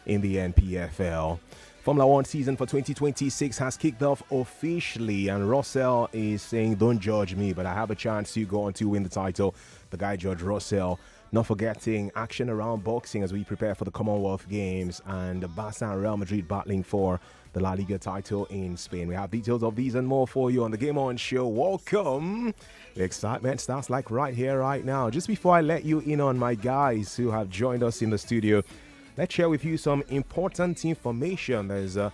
in the NPFL. Formula One season for 2026 has kicked off officially, and Russell is saying, don't judge me, but I have a chance to go on to win the title. The guy, George Russell. Not forgetting action around boxing as we prepare for the Commonwealth Games, and Barca and Real Madrid battling for the La Liga title in Spain. We have details of these and more for you on the Game On Show. Welcome. The excitement starts like right here, right now. Just before I let you in on my guys who have joined us in the studio, let's share with you some important information. There's a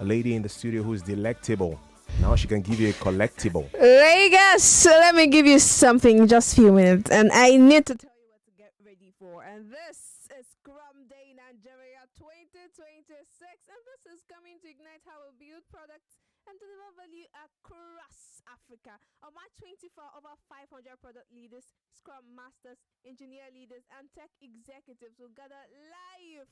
lady in the studio who's delectable. Now she can give you a collectible. Vegas, let me give you something in just a few minutes. And I need to tell you what to get ready for. And this is Scrum Day Nigeria 2026. And this is coming to ignite how we build products and deliver value across Africa. On March 24, over 500 product leaders, Scrum Masters, engineer leaders, and tech executives will gather live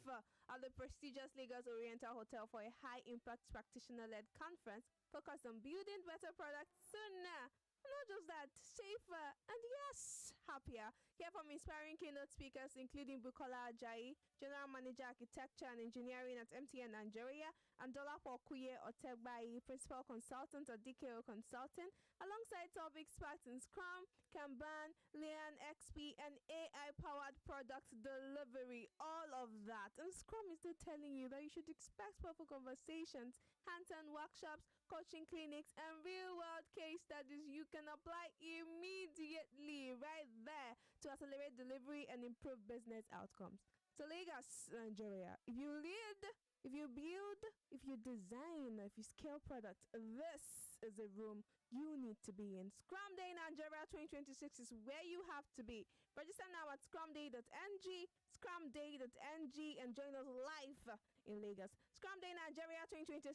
at the prestigious Lagos Oriental Hotel for a high-impact practitioner-led conference focused on building better products sooner. Not just that, safer, and yes, happier. Hear from inspiring keynote speakers including Bukola Ajayi, General Manager Architecture and Engineering at MTN Nigeria, and Dolapo Kuye Otegbayi, Principal Consultant at DKO Consulting, alongside top experts in Scrum, Kanban, Lean, XP, and AI-powered product delivery. All of that. And Scrum is still telling you that you should expect powerful conversations, hands-on workshops, coaching clinics, and real-world case studies you can apply immediately right there to accelerate delivery and improve business outcomes. So Lagos, Nigeria, if you lead, if you build, if you design, if you scale products, this is a room you need to be in. Scrum Day Nigeria 2026 is where you have to be. Register now at scrumday.ng, scrumday.ng, and join us live in Lagos. Scrum Day Nigeria 2026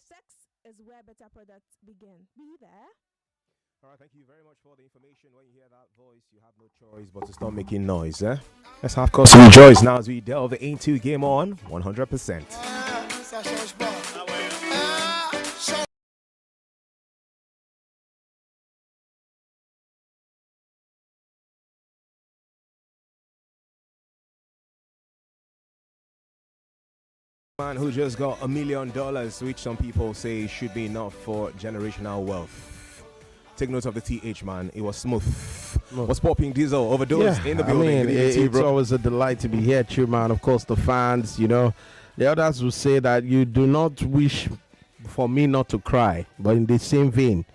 is where better products begin. Be there. All right, thank you very much for the information. When you hear that voice, you have no choice but to start making noise. Let's have cause to rejoice now as we delve into Game On 100%. Man who just got $1 million, which some people say should be enough for generational wealth. Take note of the TH, man. It was smooth. Was popping diesel overdose in the building. I mean, it's always a delight to be here, too, man. Of course, the fans, you know. The others will say that you do not wish for me not to cry. But in the same vein,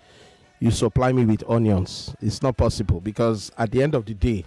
you supply me with onions. It's not possible because at the end of the day,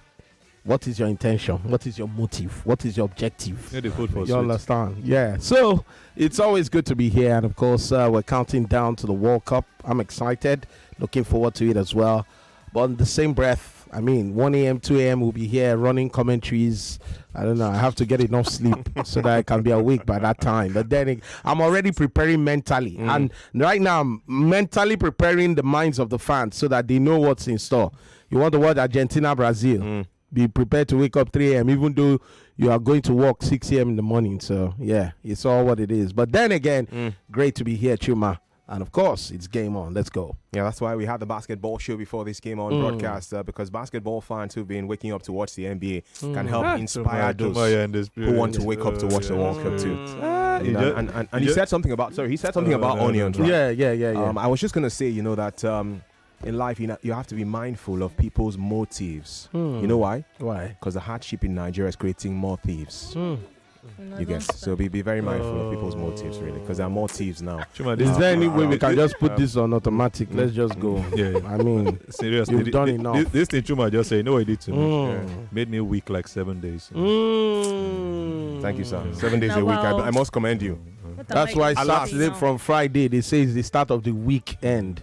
what is your intention? What is your motive? What is your objective? Yeah, the food for you understand? Yeah. So it's always good to be here. And of course, we're counting down to the World Cup. I'm excited. Looking forward to it as well. But in the same breath, I mean, 1 a.m., 2 a.m. we'll be here running commentaries. I don't know. I have to get enough sleep so that I can be awake by that time. But then I'm already preparing mentally. And right now, I'm mentally preparing the minds of the fans so that they know what's in store. You want to watch Argentina, Brazil. Be prepared to wake up 3 a.m. even though you are going to work 6 a.m. in the morning. So, yeah, it's all what it is. But then again, great to be here, Chuma. And, of course, it's Game On. Let's go. Yeah, that's why we had the basketball show before this Game On broadcast, because basketball fans who've been waking up to watch the NBA can help inspire those who want to wake up to watch the World Cup too. And he said something about, onions, right? Yeah. I was just going to say, you know, that in life, you have to be mindful of people's motives. You know why? Why? Because the hardship in Nigeria is creating more thieves. You guess. So be very mindful of people's motives, really, because there are more thieves now. Is there any way we can just put this on automatic? Let's just go. Yeah. I mean, seriously, you've done enough. This thing Chuma just say, you know what he did to me? Made me weak like 7 days. Thank you, sir. 7 days a week. I must commend you. That's why Saturday from Friday, they say it's the start of the weekend.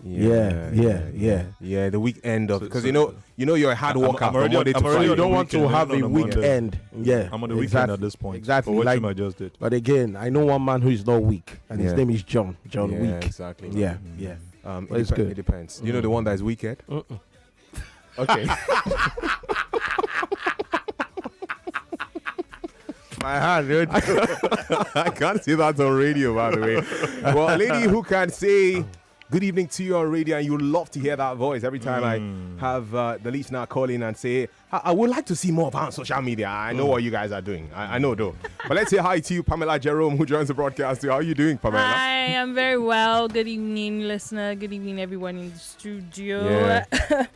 Yeah. The weekend of, because you know you're a hard worker from Monday to Friday. You don't want to have a weekend. Yeah, I'm on the weekend at this point. Exactly. For what Chuma just did. But again, I know one man who is not weak, and his name is John Week. Exactly. Yeah. It's good. It depends. You know the one that is wicked. Okay. My hand, dude. I can't say that on radio, by the way. Well, a lady who can say good evening to you on radio, and you love to hear that voice every time I have the listener call in and say, I would like to see more of her on social media. I know what you guys are doing. I know, though. But let's say hi to you, Pamela Jerome, who joins the broadcast. How are you doing, Pamela? Hi, I'm very well. Good evening, listener. Good evening, everyone in the studio. Yeah.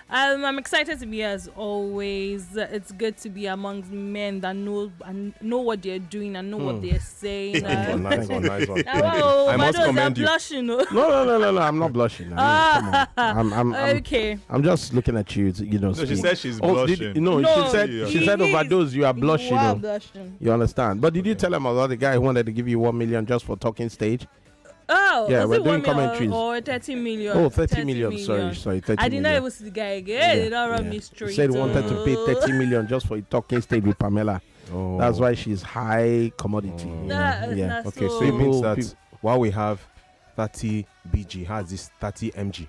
I'm excited to be here as always. It's good to be amongst men that know what they're doing and know what they're saying. Nice one. Oh, I must those commend are you. blushing. No, I'm not blushing. Come on. I'm Okay. I'm just looking at you. No, she speak. said she's Oh, blushing. No, she said he overdose. You are blushing. You are blushing. You understand? But did you tell him about the guy who wanted to give you 1 million just for talking stage? Oh, Yeah, was we're it doing 1 million commentaries. Or 30 million. Oh, 30 million. Sorry, 30 I did not million. even see the guy again. They don't run Yeah. me He straight. said he wanted to pay 30 million just for a talking stage with Pamela. Oh. That's why she's high commodity. Yeah. Okay, so it People- means that people- while we have 30 BG, has this 30 MG.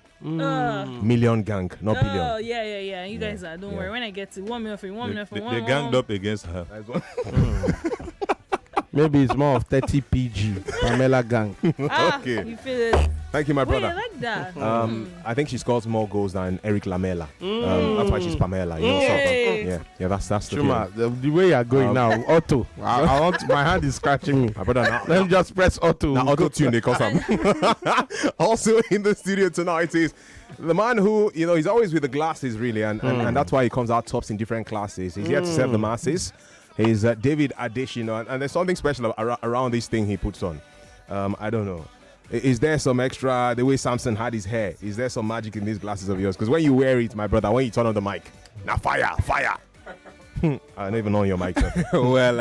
Million gang, not billion. Oh, yeah. You guys are. Don't worry. When I get to 1 million for 1 million for 1 They ganged up against her. Nice one. Maybe it's more of 30 PG. Pamela gang. Okay. You feel it. Thank you, my Wait, I brother. like that. I think she scores more goals than Eric Lamela. That's why she's Pamela. You know, Hey. yeah, that's the Chuma, feeling. the way you are going now, auto. I want my hand is scratching me. My brother, now, Let me just press auto. now auto tune they call some. Also in the studio tonight is the man who, he's always with the glasses, really, and that's why he comes out tops in different classes. He's here to serve the masses. He's David Adeshino, and there's something special around this thing he puts on. I don't know. Is there some extra, the way Samson had his hair, is there some magic in these glasses of yours? Because when you wear it, my brother, when you turn on the mic, now fire. I don't even know your mic. Sir. Well,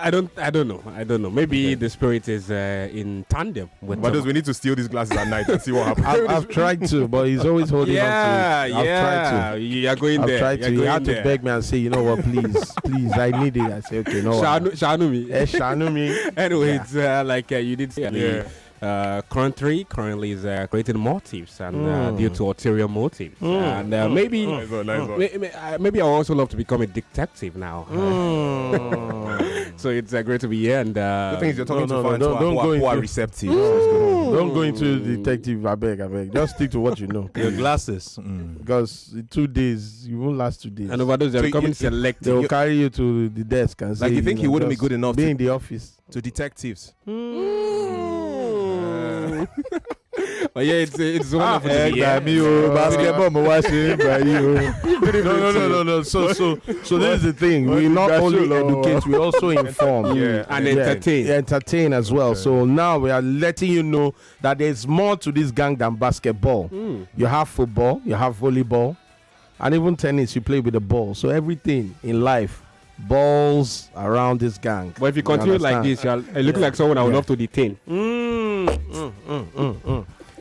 I don't know. Maybe the spirit is in tandem with But we need to steal these glasses at night and see what happens. I've tried to, but he's always holding on to it. I've tried to. You are going I've there. tried You're to. He going had to there. beg me and say, you know what, please, I need it. I say, okay, no. Shanu me. Shanu me. Anyway, it's like you did say. Currently is creating motives and due to ulterior motives, and maybe Nice one. maybe I also love to become a detective now. So it's great to be here. And The thing is, you're talking No, to fans don't who go are into- receptive. Don't go into detective. I beg. Just stick to what you know. Your glasses. Because in 2 days, you won't last 2 days. and over those, they're So becoming you- They selective. will carry you to the desk and say, Like, you think he wouldn't be just good enough be to- in the office. To detectives. But yeah, it's wonderful to be here. Basketball, no. So this is the thing. We not only educate, we also inform. Yeah. And entertain. Entertain as well. So now we are letting you know that there's more to this gang than basketball. You have football, you have volleyball, and even tennis. You play with the ball. So everything in life, balls around this gang. But if you continue like this, you're looking like someone I would love to detain.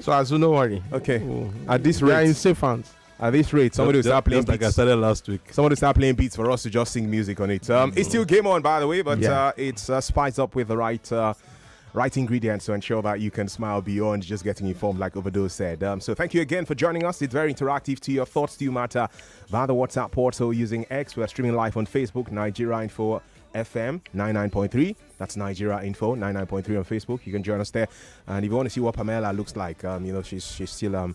So as you know, worry. Okay. At this We are in rate, safe hands. somebody will start playing Just like I beats. started last week. Somebody start playing beats for us to just sing music on it. It's still game on, by the way, but it's spiced up with the right ingredients to ensure that you can smile beyond just getting informed, like Overdose said. So thank you again for joining us. It's very interactive. To your thoughts do matter via the WhatsApp portal using X. We're streaming live on Facebook, Nigeria Info FM 99.3. That's Nigeria Info 99.3 on Facebook. You can join us there. And if you want to see what Pamela looks like, she's still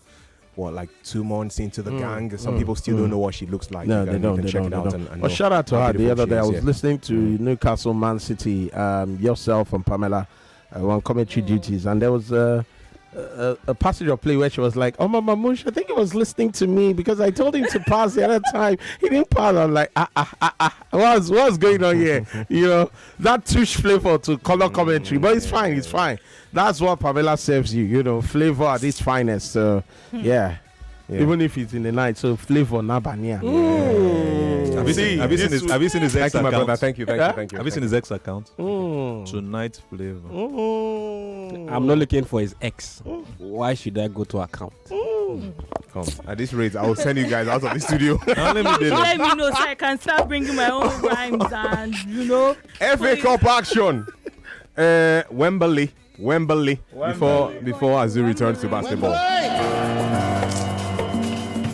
like 2 months into the gang. Some people still don't know what she looks like. No, You they can don't. check it out. And and but know shout out to how her the beautiful other day. I she was is, listening to Newcastle Man City, yourself and Pamela on commentary duties, and there was a passage of play where she was like, "Oh, Mama Mush, I think he was listening to me because I told him to pass the other time. He didn't pass." I'm like, what's going on here? That touch flavor to color commentary, but it's fine. That's what Pamela serves you. Flavor at its finest. So yeah. Even if it's in the night, so flavor nabania. Have you seen his Thank ex you, my brother. account? Thank you. Have you seen his ex account? Mm. Tonight flavor. I'm not looking for his ex. Why should I go to account? Come. At this rate, I will send you guys out of the studio. Now let me do Let this. me know so I can start bringing my own rhymes and FA Cup action. Wembley. Before Azu returns to basketball.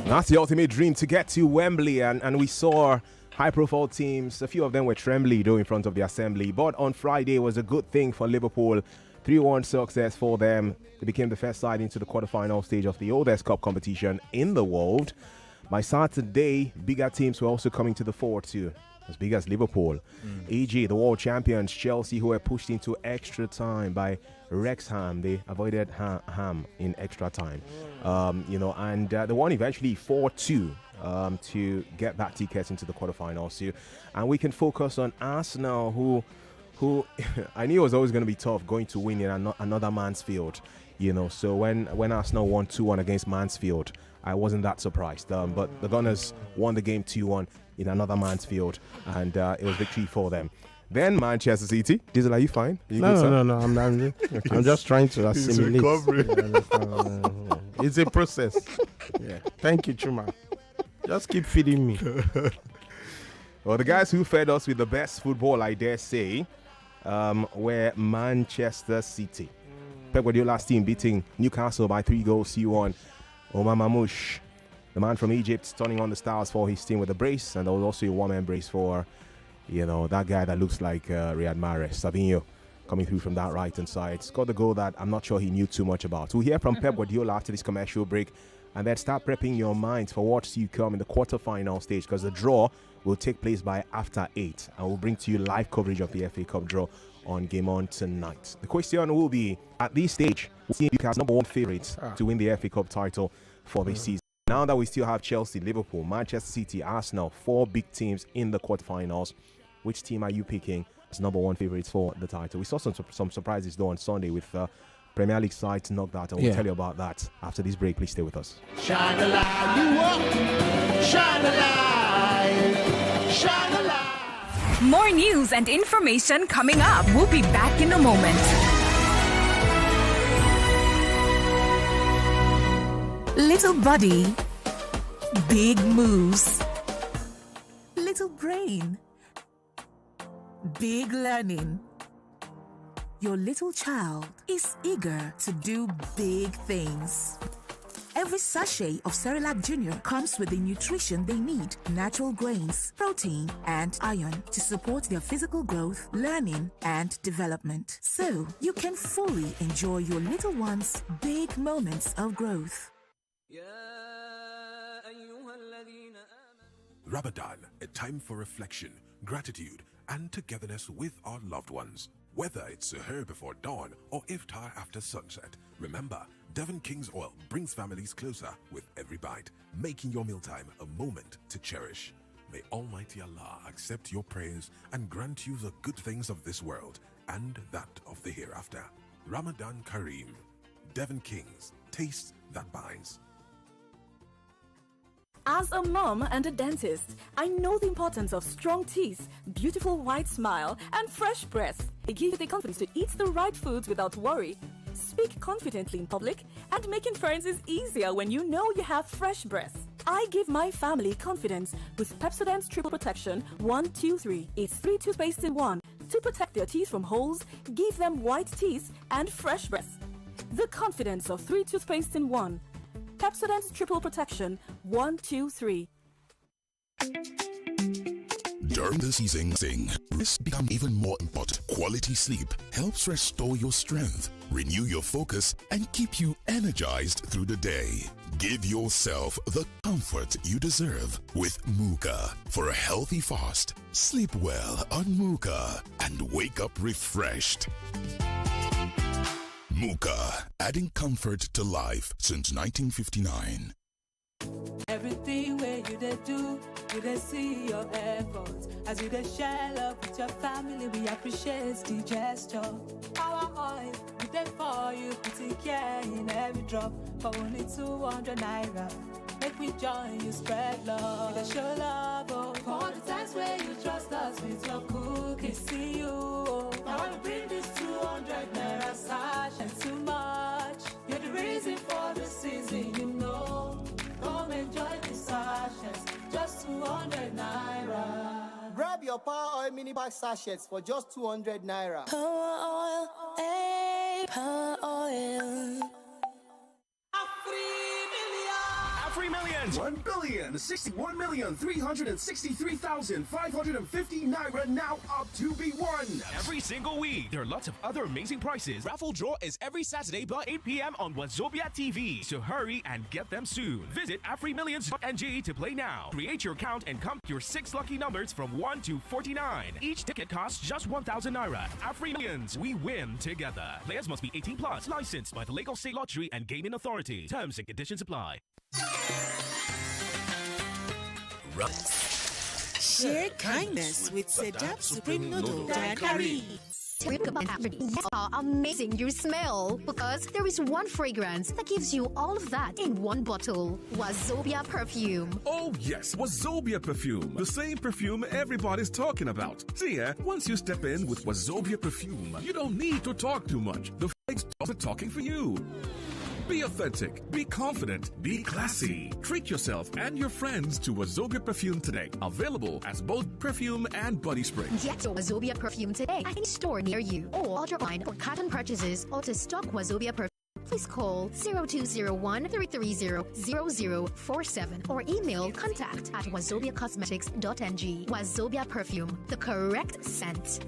That's the ultimate dream, to get to Wembley, and we saw high-profile teams. A few of them were trembling though in front of the assembly, but on Friday was a good thing for Liverpool 3-1 success for them. They became the first side into the quarterfinal stage of the oldest cup competition in the world. By Saturday, bigger teams were also coming to the fore too, as big as Liverpool. E.g., the world champions Chelsea, who were pushed into extra time by Wrexham. They avoided Ham in extra time. And they won eventually 4-2 to get that ticket into the quarterfinals too. And we can focus on Arsenal, who I knew it was always going to be tough going to win in another Mansfield. So when Arsenal won 2-1 against Mansfield, I wasn't that surprised. But the Gunners won the game 2-1 in another Mansfield, and it was victory for them. Then Manchester City. Diesel, are you fine? No. I'm just trying to assimilate. It's a process. Yeah. Thank you, Chuma. Just keep feeding me. Well, the guys who fed us with the best football, I dare say, were Manchester City. Pep Guardiola's team beating Newcastle by 3-1. Omar Mamouche, the man from Egypt, turning on the stars for his team with a brace, and there was also a warm embrace for, that guy that looks like Riyad Mahrez, Savinho, coming through from that right-hand side. Scored the goal that I'm not sure he knew too much about. We'll hear from Pep Guardiola after this commercial break, and then start prepping your minds for what's to come in the quarterfinal stage, because the draw will take place by after 8, and we'll bring to you live coverage of the FA Cup draw on Game On tonight. The question will be, at this stage, Newcastle number one favourites to win the FA Cup title for this season. Now that we still have Chelsea, Liverpool, Manchester City, Arsenal, 4 big teams in the quarterfinals, which team are you picking as number one favourites for the title? We saw some surprises though on Sunday with Premier League sides knocked out, and we'll tell you about that after this break. Please stay with us. Shine a light, you up. Shine a light, shine a light. More news and information coming up. We'll be back in a moment. Little body, big moves. Little brain, big learning. Your little child is eager to do big things. Every sachet of Cerelac Junior comes with the nutrition they need: natural grains, protein, and iron to support their physical growth, learning, and development. So you can fully enjoy your little one's big moments of growth. Ramadan, a time for reflection, gratitude, and togetherness with our loved ones. Whether it's Suhoor before dawn or iftar after sunset, remember, Devon King's Oil brings families closer with every bite, making your mealtime a moment to cherish. May Almighty Allah accept your prayers and grant you the good things of this world and that of the hereafter. Ramadan Kareem. Devon King's, taste that binds. As a mom and a dentist, I know the importance of strong teeth, beautiful white smile, and fresh breath. They give you the confidence to eat the right foods without worry. Speak confidently in public, and making friends is easier when you know you have fresh breath. I give my family confidence with Pepsodent's Triple Protection 1-2-3. It's 3 toothpaste in 1 to protect their teeth from holes, give them white teeth, and fresh breath. The confidence of 3 toothpaste in 1. Pepsodent's Triple Protection 1-2-3. During the season, rest become even more important. Quality sleep helps restore your strength, renew your focus, and keep you energized through the day. Give yourself the comfort you deserve with Muka for a healthy fast. Sleep well on Muka and wake up refreshed. Muka, adding comfort to life since 1959. Everything where you do, you see your efforts. As you share love with your family, we appreciate the gesture. Our oil, we there for you, putting care in every drop. For only 200 naira, make we join you, spread love. We show love, oh. For all the times where you trust us with your cookies, see you, oh. I want to bring this 200 naira sash and too much. You're the reason for the season, you know. Come enjoy the sachets, just 200 naira. Grab your Power Oil mini bag sachets for just 200 naira. Power oil, hey, Power oil. Free millions 1,61,363,550 naira now up to be won every single week. There are lots of other amazing prizes. Raffle draw is every Saturday by 8 p.m. on Wazobia TV. So hurry and get them soon. Visit AfriMillions.ng to play now. Create your account and count your 6 lucky numbers from 1 to 49. Each ticket costs just 1,000 naira. AfriMillions, we win together. Players must be 18 plus. Licensed by the Lagos State Lottery and Gaming Authority. Terms and conditions apply. Share kindness with Sedap Supreme Noodle and Curry. Amazing you smell, because there is one fragrance that gives you all of that in one bottle. Wazobia perfume. Oh yes, Wazobia perfume. The same perfume everybody's talking about. See, once you step in with Wazobia perfume, you don't need to talk too much. The fragrance does the talking for you. Be authentic, be confident, be classy. Treat yourself and your friends to Wazobia perfume today. Available as both perfume and body spray. Get your Wazobia perfume today at any store near you, or order online for carton purchases, or to stock Wazobia perfume. Please call 0201-330-0047 or email contact@wazobiacosmetics.ng. Wazobia perfume, the correct scent.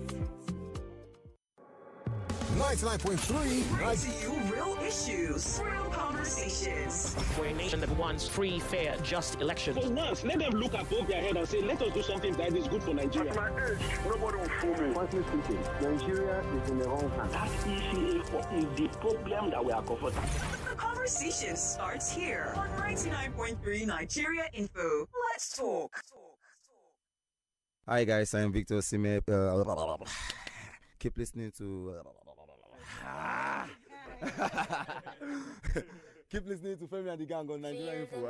99.3 ICU real issues, real conversations. We're a nation that wants free, fair, just elections. For once, let them look above their head and say, let us do something that is good for Nigeria. At my age, nobody will fool me. Honestly speaking, Nigeria is in the wrong hands. That ECA is the problem that we are confronting. The conversation starts here on 99.3 Nigeria Info. Let's talk. Hi guys, I'm Victor Sime. Keep listening to. Keep listening to Femi The Gang on Nigeria Info.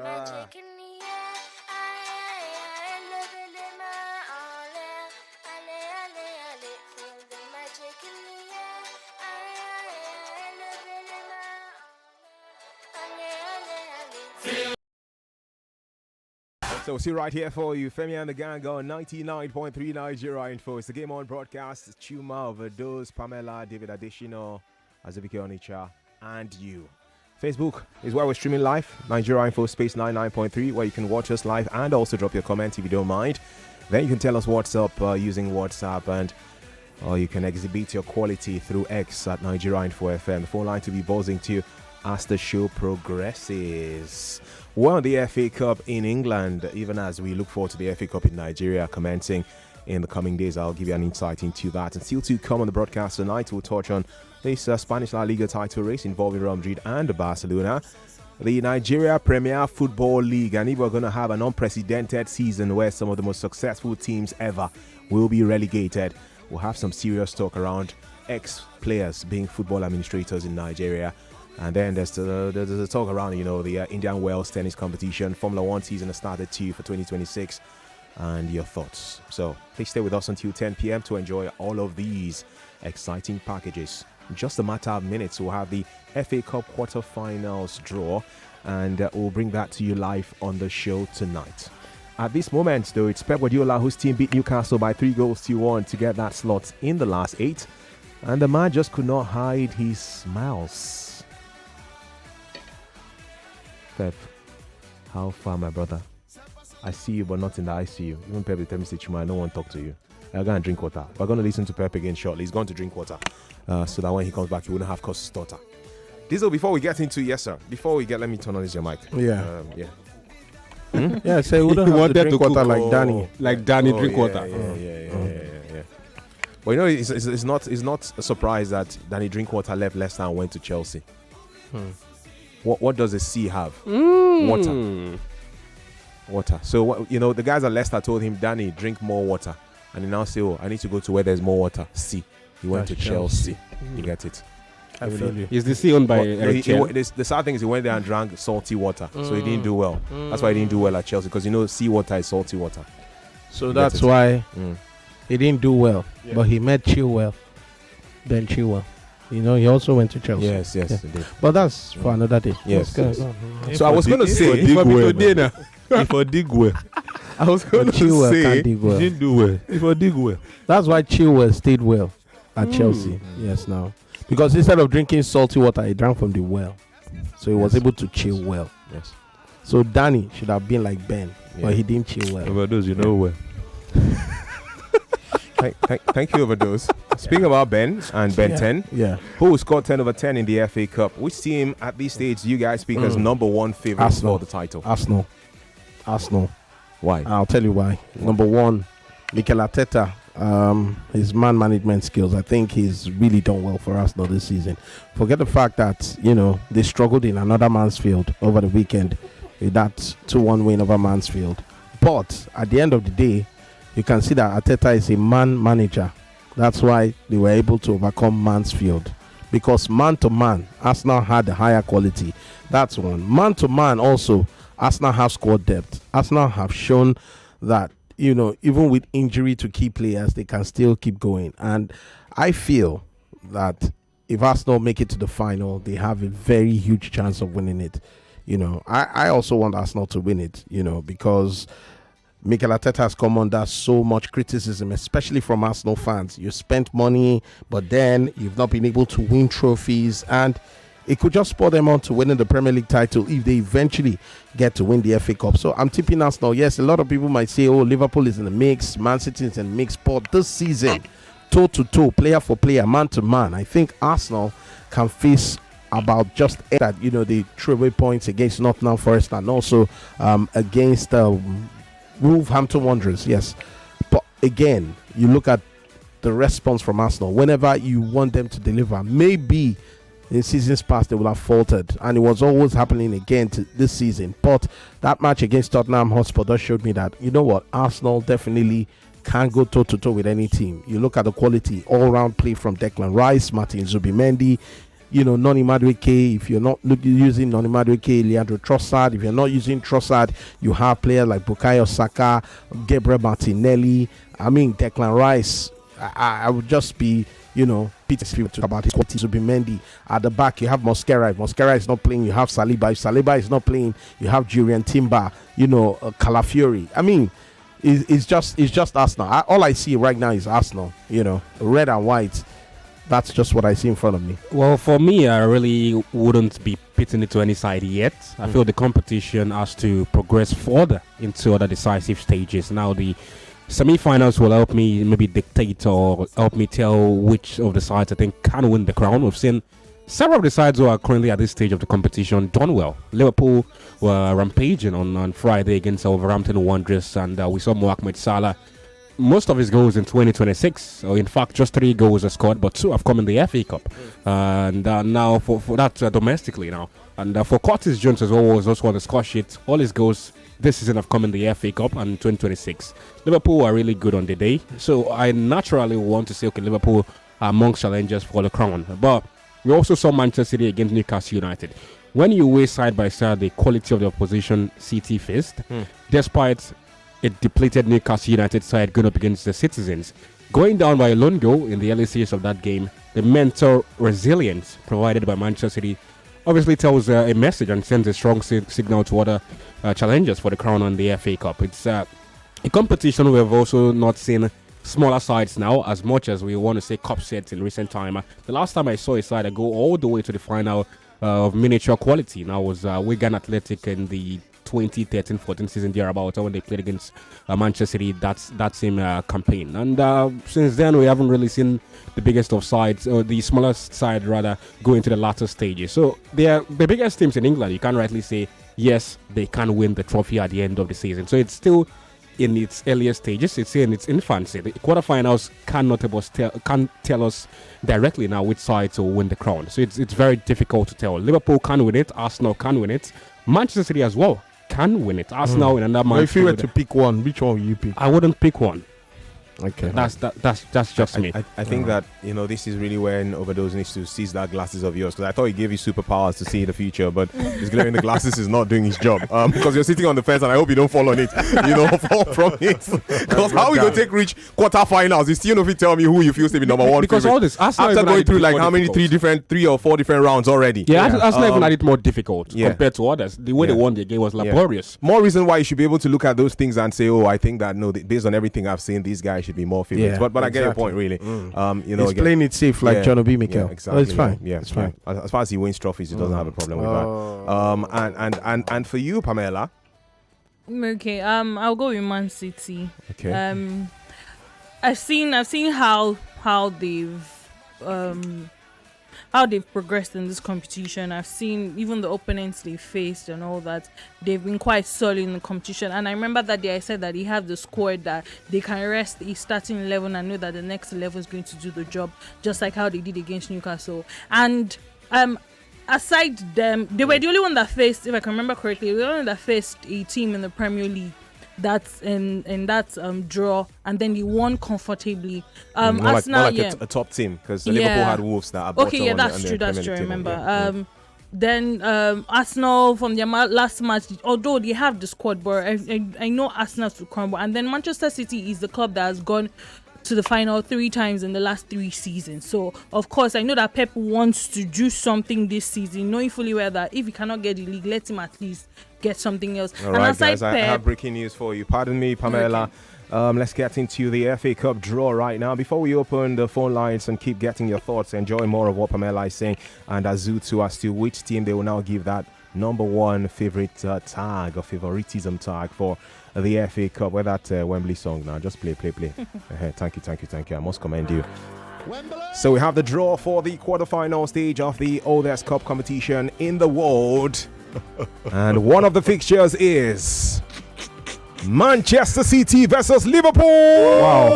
So we'll see right here for you, Femi and the Gang on 99.3 Nigeria Info. It's the Game On broadcast. It's Chuma, Overdose, Pamela, David Additional, Azubike Onicha, and you. Facebook is where we're streaming live, Nigeria Info Space 99.3, where you can watch us live and also drop your comment if you don't mind. Then you can tell us what's up using WhatsApp, and or you can exhibit your quality through X at Nigeria Info FM. The phone line to be buzzing to as the show progresses. Well, the FA Cup in England, even as we look forward to the FA Cup in Nigeria commencing in the coming days, I'll give you an insight into that. And still to come on the broadcast tonight, we'll touch on this Spanish La Liga title race involving Real Madrid and Barcelona, the Nigeria Premier Football League, and if we're going to have an unprecedented season where some of the most successful teams ever will be relegated, we'll have some serious talk around ex-players being football administrators in Nigeria. And then there's a talk around, the Indian Wells tennis competition. Formula One season has started too for 2026. And your thoughts. So please stay with us until 10 p.m. to enjoy all of these exciting packages. In just a matter of minutes, we'll have the FA Cup quarterfinals draw. And we'll bring that to you live on the show tonight. At this moment, though, it's Pep Guardiola whose team beat Newcastle by 3-1 to get that slot in the last 8. And the man just could not hide his smiles. Pep, how far, my brother? I see you, but not in the ICU. Even Pep will tell me, Chuma, I don't want to talk to you. I'm going to drink water. We're going to listen to Pep again shortly. He's going to drink water so that when he comes back, he wouldn't have cause his daughter. Diesel, before we get into, yes, sir. Before we get, let me turn on this your mic. Yeah. Yeah. Yeah, so we wouldn't have to drink water like Danny. Like Danny drink water. Yeah. But it's not a surprise that Danny Drinkwater left Leicester and went to Chelsea. What does a C have? Water. So the guys at Leicester told him, Danny, drink more water, and he now say, oh, I need to go to where there's more water. C. He went to Chelsea. You get it? I feel you. Is the C owned by the sad thing is he went there and drank salty water, so he didn't do well. That's why he didn't do well at Chelsea, because sea water is salty water. So that's why he didn't do well. Yeah. But he met Chilwell. Ben Chilwell. He also went to Chelsea. Yes, yeah. He did. But that's for another day. Yes. So I was going to say, if I dig well, I was going to say, he didn't do well. If I dig well, that's why Chilwell stayed well at Chelsea. Yes, now because instead of drinking salty water, he drank from the well, so he was able to chill well. Yes. So Danny should have been like Ben, but he didn't chill well. Overdose, you know well. Thank you, Overdose. Speaking about Ben and Ben 10, who scored 10 over 10 in the FA Cup? Which team at this stage do you guys speak as number one favorite for the title? Arsenal. Why? I'll tell you why. Number one, Mikel Arteta. His man management skills. I think he's really done well for Arsenal this season. Forget the fact that they struggled in another Mansfield over the weekend with that 2-1 win over Mansfield. But at the end of the day, you can see that Arteta is a man manager. That's why they were able to overcome Mansfield, because man to man, Arsenal had a higher quality. That's one. Man to man also, Arsenal have squad depth. Arsenal have shown that even with injury to key players, they can still keep going. And I feel that if Arsenal make it to the final, they have a very huge chance of winning it. I also want Arsenal to win it, because Mikel Arteta has come under so much criticism, especially from Arsenal fans. You spent money, but then you've not been able to win trophies, and it could just spur them on to winning the Premier League title if they eventually get to win the FA Cup. So I'm tipping Arsenal. Yes, a lot of people might say, Liverpool is in the mix, Man City is in the mix, but this season, toe-to-toe, player for player, man-to-man, I think Arsenal can face about just that, they threw away points against Nottingham Forest and also against Wolverhampton Wanderers, yes. But again, you look at the response from Arsenal. Whenever you want them to deliver, maybe in seasons past they will have faltered, and it was always happening again this season. But that match against Tottenham Hotspur just showed me that, Arsenal definitely can go toe-to-toe with any team. You look at the quality, all-round play from Declan Rice, Martin Zubimendi, Noni Madueke. If you're not using Noni Madueke, Leandro Trossard. If you're not using Trossard, you have players like Bukayo Saka, Gabriel Martinelli. I mean, Declan Rice. I would just be, Peter Steve talk about his quality. Zubimendi at the back. You have Mosquera. If Mosquera is not playing, you have Saliba. If Saliba is not playing, you have Julian Timber. Calafiori. I mean, it's just Arsenal. All I see right now is Arsenal. Red and white. That's just what I see in front of me. Well, for me, I really wouldn't be pitting it to any side yet. I feel the competition has to progress further into other decisive stages. Now, the semi-finals will help me maybe dictate or help me tell which of the sides I think can win the crown. We've seen several of the sides who are currently at this stage of the competition done well. Liverpool were rampaging on Friday against Wolverhampton Wanderers, and we saw Mohamed Salah. Most of his goals in 2026, or in fact, just 3 goals are scored, but 2 have come in the FA Cup. And now for that domestically now. And for Curtis Jones as well, was also on the score sheet. All his goals this season have come in the FA Cup and 2026. Liverpool are really good on the day. So I naturally want to say, okay, Liverpool are amongst challengers for the crown. But we also saw Manchester City against Newcastle United. When you weigh side by side the quality of the opposition City faced, despite a depleted Newcastle United side going up against the Citizens, going down by a lone goal in the early stages of that game, the mental resilience provided by Manchester City obviously tells a message and sends a strong signal to other challengers for the crown on the FA Cup. It's a competition we've also not seen smaller sides now as much as we want to say cup sets in recent time. The last time I saw a side go all the way to the final of miniature quality now was Wigan Athletic in the 2013-14 season thereabouts when they played against Manchester City. That same campaign, and since then we haven't really seen the biggest of sides, or the smallest side rather, go into the latter stages. So they are the biggest teams in England. You can't rightly say yes they can win the trophy at the end of the season. So it's still in its earliest stages. It's in its infancy. The quarterfinals can't tell us directly now which side will win the crown. So it's very difficult to tell. Liverpool can win it. Arsenal can win it. Manchester City as well can win it. Arsenal in another match. If you were to pick one, which one would you pick? I wouldn't pick one. Okay, that's just me. I think that this is really when Overdose needs to seize that glasses of yours, because I thought he gave you superpowers to see the future, but his glaring the glasses is not doing his job. Because you're sitting on the fence, and I hope you don't fall on it. Fall from it. Because how we gonna take reach quarterfinals? You still know if you tell me who you feel to be number one. Because favorite. All this Arsenal after going through like how many 3 or 4 different rounds already. Yeah, Arsenal even had it more difficult compared to others. The way they won the game was laborious. More reason why you should be able to look at those things and say, oh, I think that based on everything I've seen, these guys should be more favorites. Yeah, but I get your point, really. You know, he's playing it safe like John Obi Mikel. Yeah, exactly. It's fine. Yeah, it's fine. As far as he wins trophies, he doesn't have a problem with that. And for you, Pamela. Okay. I'll go with Man City. Okay. I've seen how they've progressed in this competition. I've seen even the opponents they faced and all that. They've been quite solid in the competition. And I remember that day I said that he have the squad that they can rest the starting 11 and know that the next 11 is going to do the job, just like how they did against Newcastle. And aside them, they were the only one that faced, if I can remember correctly, they were the only one that faced a team in the Premier League that's in that draw, and then they won comfortably. Arsenal, a top team, because Liverpool had Wolves that are bottom. Okay, that's true. I remember. Then Arsenal from their last match, although they have the squad, but I know Arsenal to crumble. And then Manchester City is the club that has gone to the final 3 times in the last 3 seasons. So of course I know that Pep wants to do something this season, knowing fully well that if he cannot get the league, let him at least get something else. All right, guys, I have breaking news for you. Pardon me, Pamela. Okay. Let's get into the FA Cup draw right now. Before we open the phone lines and keep getting your thoughts, enjoy more of what Pamela is saying, and Azutu as to which team they will now give that number 1 favorite tag or favoritism tag for the FA Cup. Where that Wembley song now, just play. Thank you. I must commend you. So we have the draw for the quarterfinal stage of the oldest cup competition in the world. And one of the fixtures is Manchester City versus Liverpool. Wow.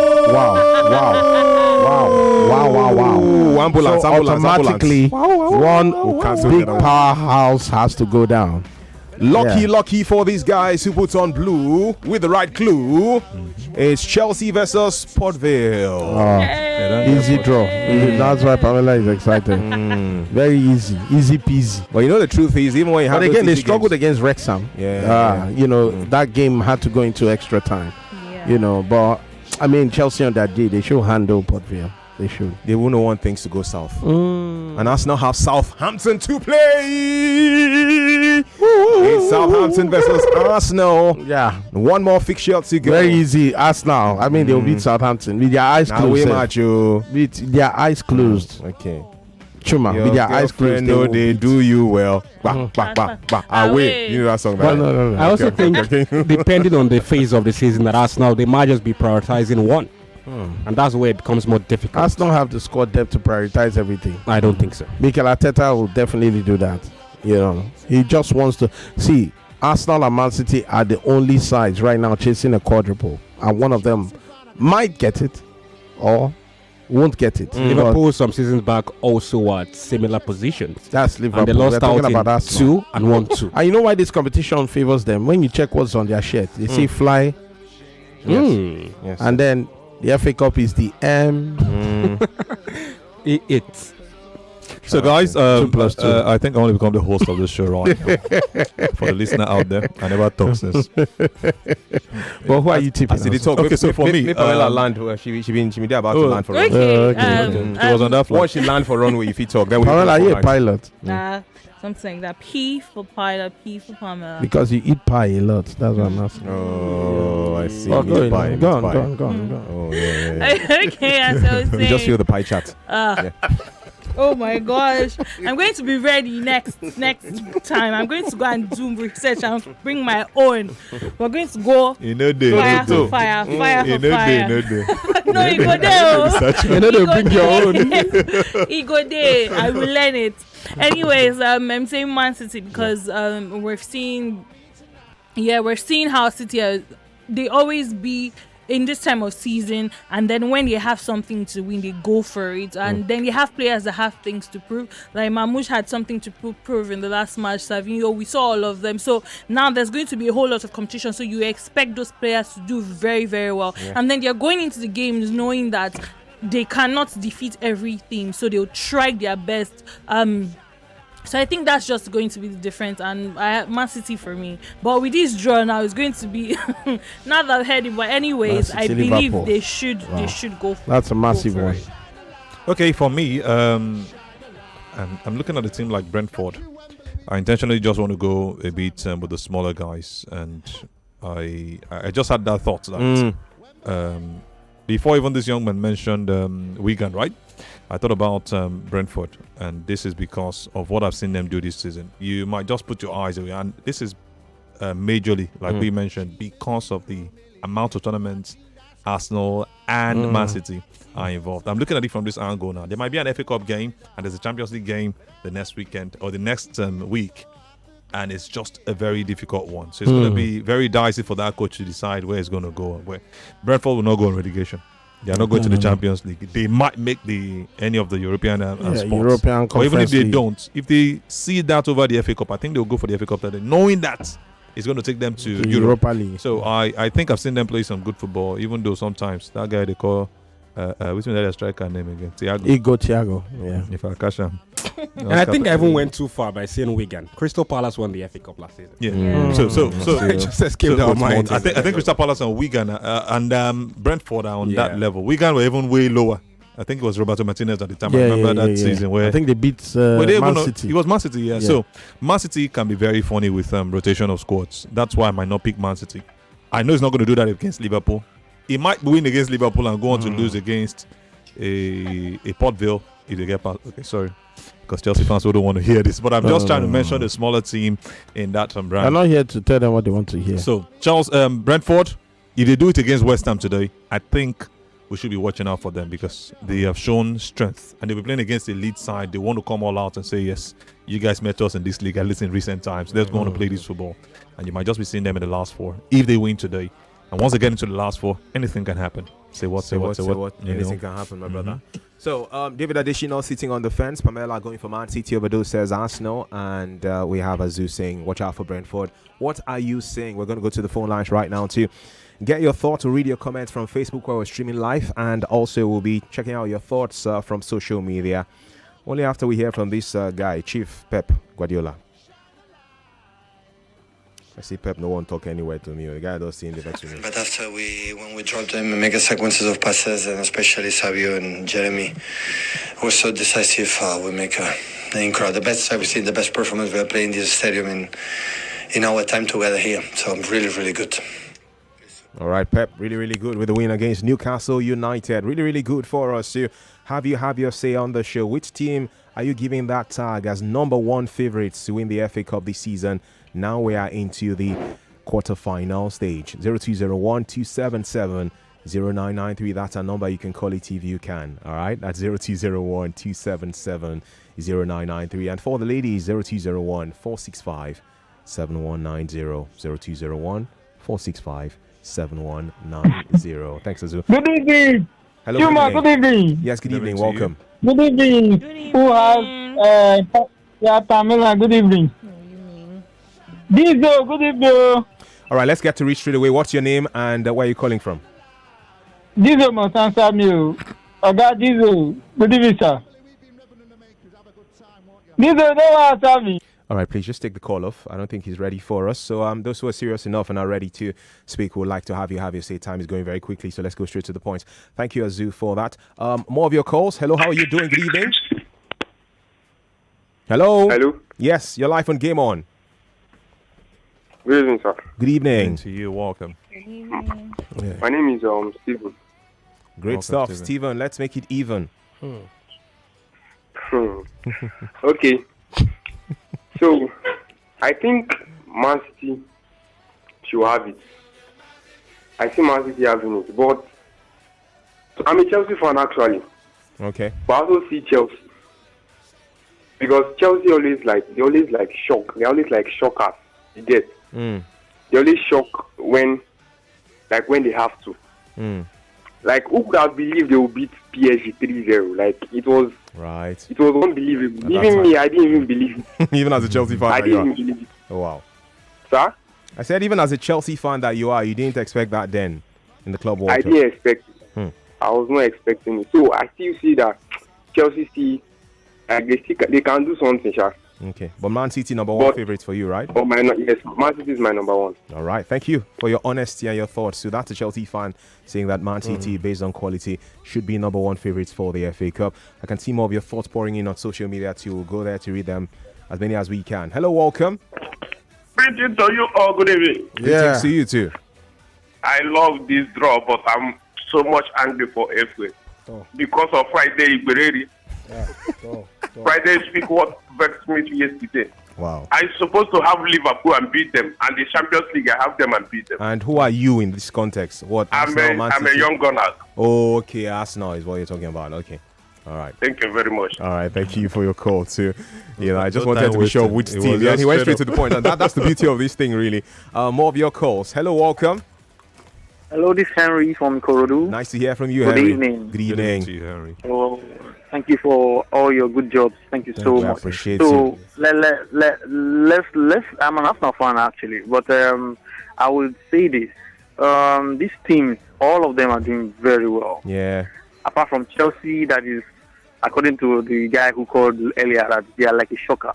Ambulance. Automatically, one big powerhouse has to go down. Lucky for these guys who put on blue with the right clue. It's Chelsea versus Port Vale. Easy draw. That's why Pamela is excited. Very easy peasy. But you know the truth is, even when you have, but again, they struggled against Wrexham. You know that game had to go into extra time. You know, but I mean Chelsea on that day they should handle Port Vale. They should. They wouldn't want things to go south. And Arsenal have Southampton to play. It's Southampton versus Arsenal. Yeah. One more fixture to go. Very easy. Arsenal. I mean, they'll beat Southampton with their eyes closed. With their eyes closed. Okay. Chuma, with their eyes closed. No, they do you well. Away. You know that song, right? No. I also think, depending on the phase of the season at Arsenal, they might just be prioritizing one. And that's where it becomes more difficult. Arsenal have the squad depth to prioritize everything. I don't think so. Mikel Arteta will definitely do that. You know, he just wants to see Arsenal and Man City are the only sides right now chasing a quadruple, and one of them might get it or won't get it. Liverpool some seasons back also at similar positions. That's Liverpool. And they lost out in 2 and 1-2. And you know why this competition favors them? When you check what's on their shirt, they say fly. Yes. And then the FA Cup is the M. It's. So guys, 2 + 2. I think I want to become the host of this show right now. For the listener out there, I never talk this. Well, who are you tipping? Okay, so for me, Pamela land. She been there about to land for runway. She was on that flight. Once she land for runway, if you talk, then we. Pamela, are you a pilot? Nah, something like that. P for pilot, P for Pamela. Because you eat pie a lot. That's what I'm asking. Oh, I see. Oh, go on. Oh, yeah. Okay, as I was saying. You just feel the pie chat. Oh my gosh. I'm going to be ready next time. I'm going to go and do research and bring my own. We're going to go fire for fire. No, you go there. You know, bring your own. You go there. I will learn it. Anyways, I'm saying Man City because we're seeing how City they always be in this time of season, and then when they have something to win, they go for it. And then they have players that have things to prove. Like Mamouche had something to prove in the last match. Savinho, we saw all of them. So now there's going to be a whole lot of competition. So you expect those players to do very, very well. Yeah. And then they're going into the games knowing that they cannot defeat everything. So they'll try their best. So I think that's just going to be the difference, and Man City for me. But with this draw now, it's going to be not that heady. But anyways, I believe Liverpool. They should go. That's a massive one. Okay, for me, I'm looking at a team like Brentford. I intentionally just want to go a bit with the smaller guys, and I just had that thought that before even this young man mentioned Wigan, right? I thought about Brentford, and this is because of what I've seen them do this season. You might just put your eyes away, and this is majorly, like we mentioned, because of the amount of tournaments Arsenal and Man City are involved. I'm looking at it from this angle now. There might be an FA Cup game, and there's a Champions League game the next weekend or the next week, and it's just a very difficult one. So it's going to be very dicey for that coach to decide where it's going to go. Where Brentford will not go on relegation. They are not going to the Champions League. They might make any of the European spots. European or even if they League. don't, if they see that over the FA Cup, I think they'll go for the FA Cup. Knowing that it's going to take them to The Europe. Europa League. So I think I've seen them play some good football, even though sometimes that guy they call which one is that striker name again? Thiago. Yeah. If I catch him. And I think I even went too far by saying Wigan. Crystal Palace won the FA Cup last season. Yeah. So It just escaped our mind. I think Crystal Palace and Wigan and Brentford are on that level. Wigan were even way lower. I think it was Roberto Martinez at the time. I remember that season where I think they beat Man City. It was Man City, yeah. So Man City can be very funny with rotation of squads. That's why I might not pick Man City. I know he's not going to do that against Liverpool. He might win against Liverpool and go on to lose against a Port Vale if they get past. Okay, sorry. Because Chelsea fans wouldn't want to hear this. But I'm just trying to mention the smaller team in that brand. I'm not here to tell them what they want to hear. So, Brentford, if they do it against West Ham today, I think we should be watching out for them because they have shown strength. And they'll be playing against the lead side. They want to come all out and say, yes, you guys met us in this league, at least in recent times. Let's go on and play this football. And you might just be seeing them in the last four if they win today. And once they get into the last four, anything can happen. Say what? Anything can happen, my brother. So, David Additional sitting on the fence. Pamela going for Man City. Overdose says Arsenal. And we have Azu saying, watch out for Brentford. What are you saying? We're going to go to the phone lines right now to get your thoughts or read your comments from Facebook where we're streaming live. And also, we'll be checking out your thoughts from social media. Only after we hear from this guy, Chief Pep Guardiola. I see Pep, no one talk anywhere to me. The guy does see in the next minute. But after when we dropped them and make a sequences of passes, and especially Savio and Jeremy were so decisive, we make the best I've seen, the best performance we are playing in this stadium in our time together here. So I'm really, really good. All right, Pep, really, really good with the win against Newcastle United. Really, really good for us to have your say on the show. Which team are you giving that tag as number one favorites to win the FA Cup this season? Now we are into the quarter-final stage. 0201-277-0993. That's our number. You can call it if you can. All right, that's 0201-277-0993. And for the ladies, 0201-465-7190. 0201-465-7190. Thanks, Azu. Good evening. Hello. Chuma, good evening. Yes, good evening. Welcome. Good evening. Who has Pamela? Good evening. Dizo, good evening. All right, let's get to reach straight away. What's your name and where are you calling from? Dizo must answer me. Oga Dizo, good evening, sir. Dizo, don't answer me. All right, please just take the call off. I don't think he's ready for us. So those who are serious enough and are ready to speak would like to have your say. Time is going very quickly, so let's go straight to the point. Thank you, Azu, for that. More of your calls. Hello, how are you doing? Good evening. Hello. Hello. Yes, you're live on Game On. Good evening, sir. Good evening. To you, welcome. My name is Stephen. Great Welcome, stuff, Stephen. Steven. Let's make it even. Okay. So, I think Man City should have it. I see Man City having it, but I'm a Chelsea fan actually. Okay. But I also see Chelsea because Chelsea always shock. They always like shockers. You get. They always shock when they have to. Like, who could have believed they would beat PSG 3-0? Like, it was unbelievable. Even me, I didn't even believe it. Even as a Chelsea fan, I didn't even believe it. Oh, wow. Sir? I said even as a Chelsea fan that you are, you didn't expect that then in the club World I Cup. didn't expect it. I was not expecting it. So, I still see that Chelsea they can do something, sir. Okay, but Man City number one favorites for you, right? Oh, yes, Man City is my number one. All right, thank you for your honesty and your thoughts. So that's a Chelsea fan saying that Man City, based on quality, should be number one favorites for the FA Cup. I can see more of your thoughts pouring in on social media too. We'll go there to read them, as many as we can. Hello, welcome. Greetings to you all. Good evening. Greetings to you too. I love this draw, but I'm so much angry for FA because of Friday Igbereri. Friday speak what vexed me yesterday. Wow. I'm supposed to have Liverpool and beat them, and the Champions League I have them and beat them. And who are you in this context? What? I'm a young gunner. Oh, okay, Arsenal is what you're talking about. Okay. All right. Thank you very much. All right, thank you for your call too. You know, I just No wanted time to be sure wasted. which It team. was Yeah, just he went straight straight to the point. And that's the beauty of this thing, really. More of your calls. Hello, welcome. Hello, this is Henry from Korodu. Nice to hear from you, Good Henry. evening. Good evening. to you, Henry. Oh, thank you for all your good jobs. Thank you so you. I much. appreciate so you. let's. I'm an Arsenal fan actually, but I would say this: these teams, all of them are doing very well. Yeah. Apart from Chelsea, that is, according to the guy who called earlier, that they are like a shocker.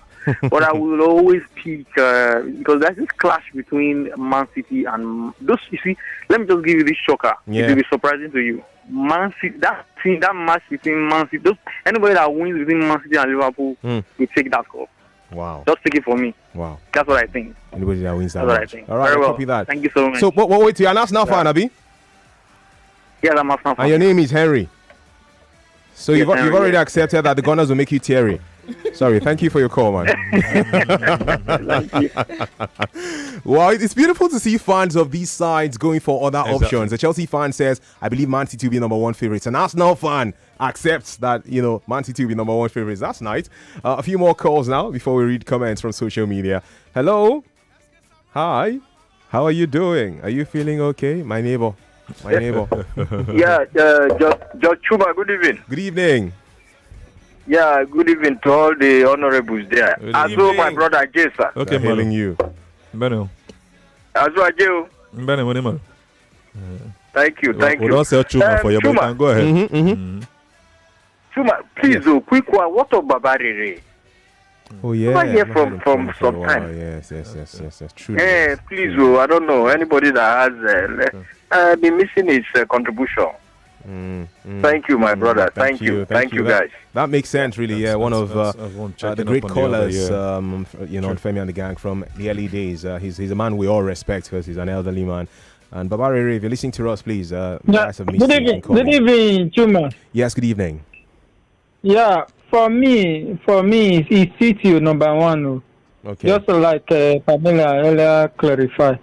But I will always pick because there's this clash between Man City and those. You see, let me just give you this shocker. Yeah. It will be surprising to you. Man City, that match between Man City, anybody that wins between Man City and Liverpool will take that cup. Wow. Just take it for me. Wow. That's what I think. Anybody that wins that That's what I match. think. All right, Very I'll well. copy that. Thank you so much. So, wait, you're an Arsenal fan, Abi? Yeah, I'm Arsenal fan. And your name is Henry. So Yes, you've Henry, already yes. accepted that the Gunners will make you Thierry. Sorry, thank you for your call, man. Well, it's beautiful to see fans of these sides going for other Exactly. options. The Chelsea fan says, I believe Man City will be number one favorites. An Arsenal fan accepts that, Man City will be number one favorites. That's nice. A few more calls now before we read comments from social media. Hello. Hi. How are you doing? Are you feeling okay? My neighbor. Yeah, Judge Chuma, good evening. Good evening. Yeah, good evening to all the honorables there. Good As well, my brother Jason. Okay, hailing you. Beno. As well, Joe. Beno, Beno. Thank you. We don't sell Chuma for you, but you can go ahead. Chuma, please, quick one. What of Babarere? Oh, yeah. Never hear I've from heard him some for a time. while. Yes. True. Yeah, please, I don't know. Anybody that has been missing his contribution. Thank you, my brother. Thank you, guys. That makes sense, really. Yeah, one of everyone checking the up great on the callers, other, on Femi and the Gang from the early days. He's a man we all respect because he's an elderly man. And Babari, if you're listening to us, please. Guys have missed Good you. evening, You can call good in. evening, Chuma. Yes, good evening. Yeah, for me, it's City number one. Okay. Just like Pamela earlier clarified.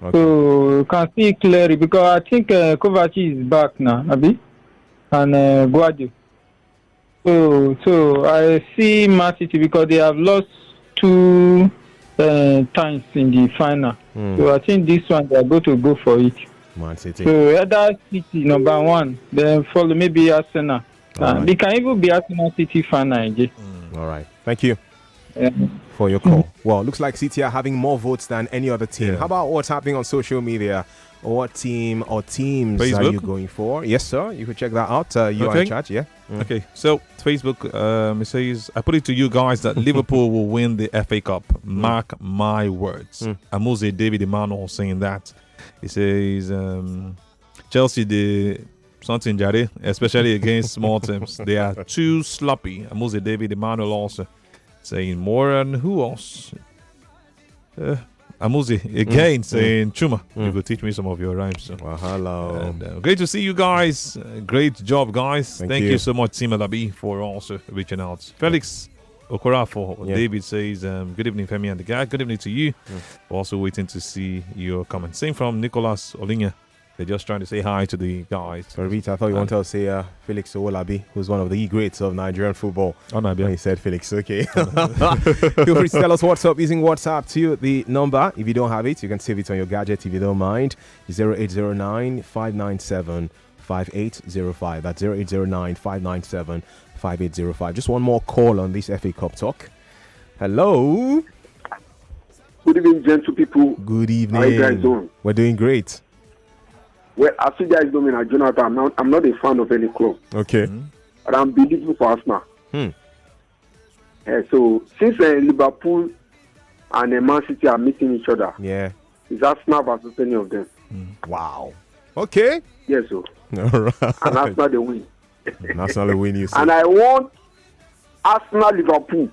Okay. So you can see clearly because I think Kovacic is back now, Abi, and Guardiola. So I see Man City because they have lost two times in the final. So I think this one they are going to go for it. Man City. So other City number one, then follow maybe Arsenal. Alright. They can even be Arsenal City fan again. All right. Thank you for your call. Well, looks like City are having more votes than any other team. Yeah. How about what's happening on social media? What team or teams are Facebook? you going for? Yes, sir. You could check that out. You are in charge, yeah? Okay, so Facebook it says, I put it to you guys that Liverpool will win the FA Cup. Mark my words. Amuze David Emmanuel saying that. He says, Chelsea, the something Jare, especially against small teams, they are too sloppy. Amuze David Emmanuel also saying more, and who else? Amuzi again saying Chuma, you could teach me some of your rhymes. So. Well, hello. And, great to see you guys. Great job, guys. Thank you. you so much, Tima Labi, for also reaching out. Felix Okorafo, David says, good evening, Femi and the guy. Good evening to you. We're also waiting to see your comments. Same from Nicholas Olinya. They're just trying to say hi to the guys. Sorry, Rita, I thought you wanted to say Felix Owolabi, who's one of the greats of Nigerian football. Oh, no, He said Felix, okay. Feel free to tell us what's up using WhatsApp to the number. If you don't have it, you can save it on your gadget if you don't mind. 0809 597 5805. That's 0809 597 5805. Just one more call on this FA Cup talk. Hello. Good evening, gentle people. Good evening. How you guys doing? We're doing great. Well, as you guys know me, Jonathan, I'm not a fan of any club. Okay. But I'm beautiful for Arsenal. So, since Liverpool and Man City are meeting each other, it's Arsenal versus any of them. Wow. Okay. Yes, sir. All right. And Arsenal they win. Arsenal will win, you say. And I want Arsenal Liverpool.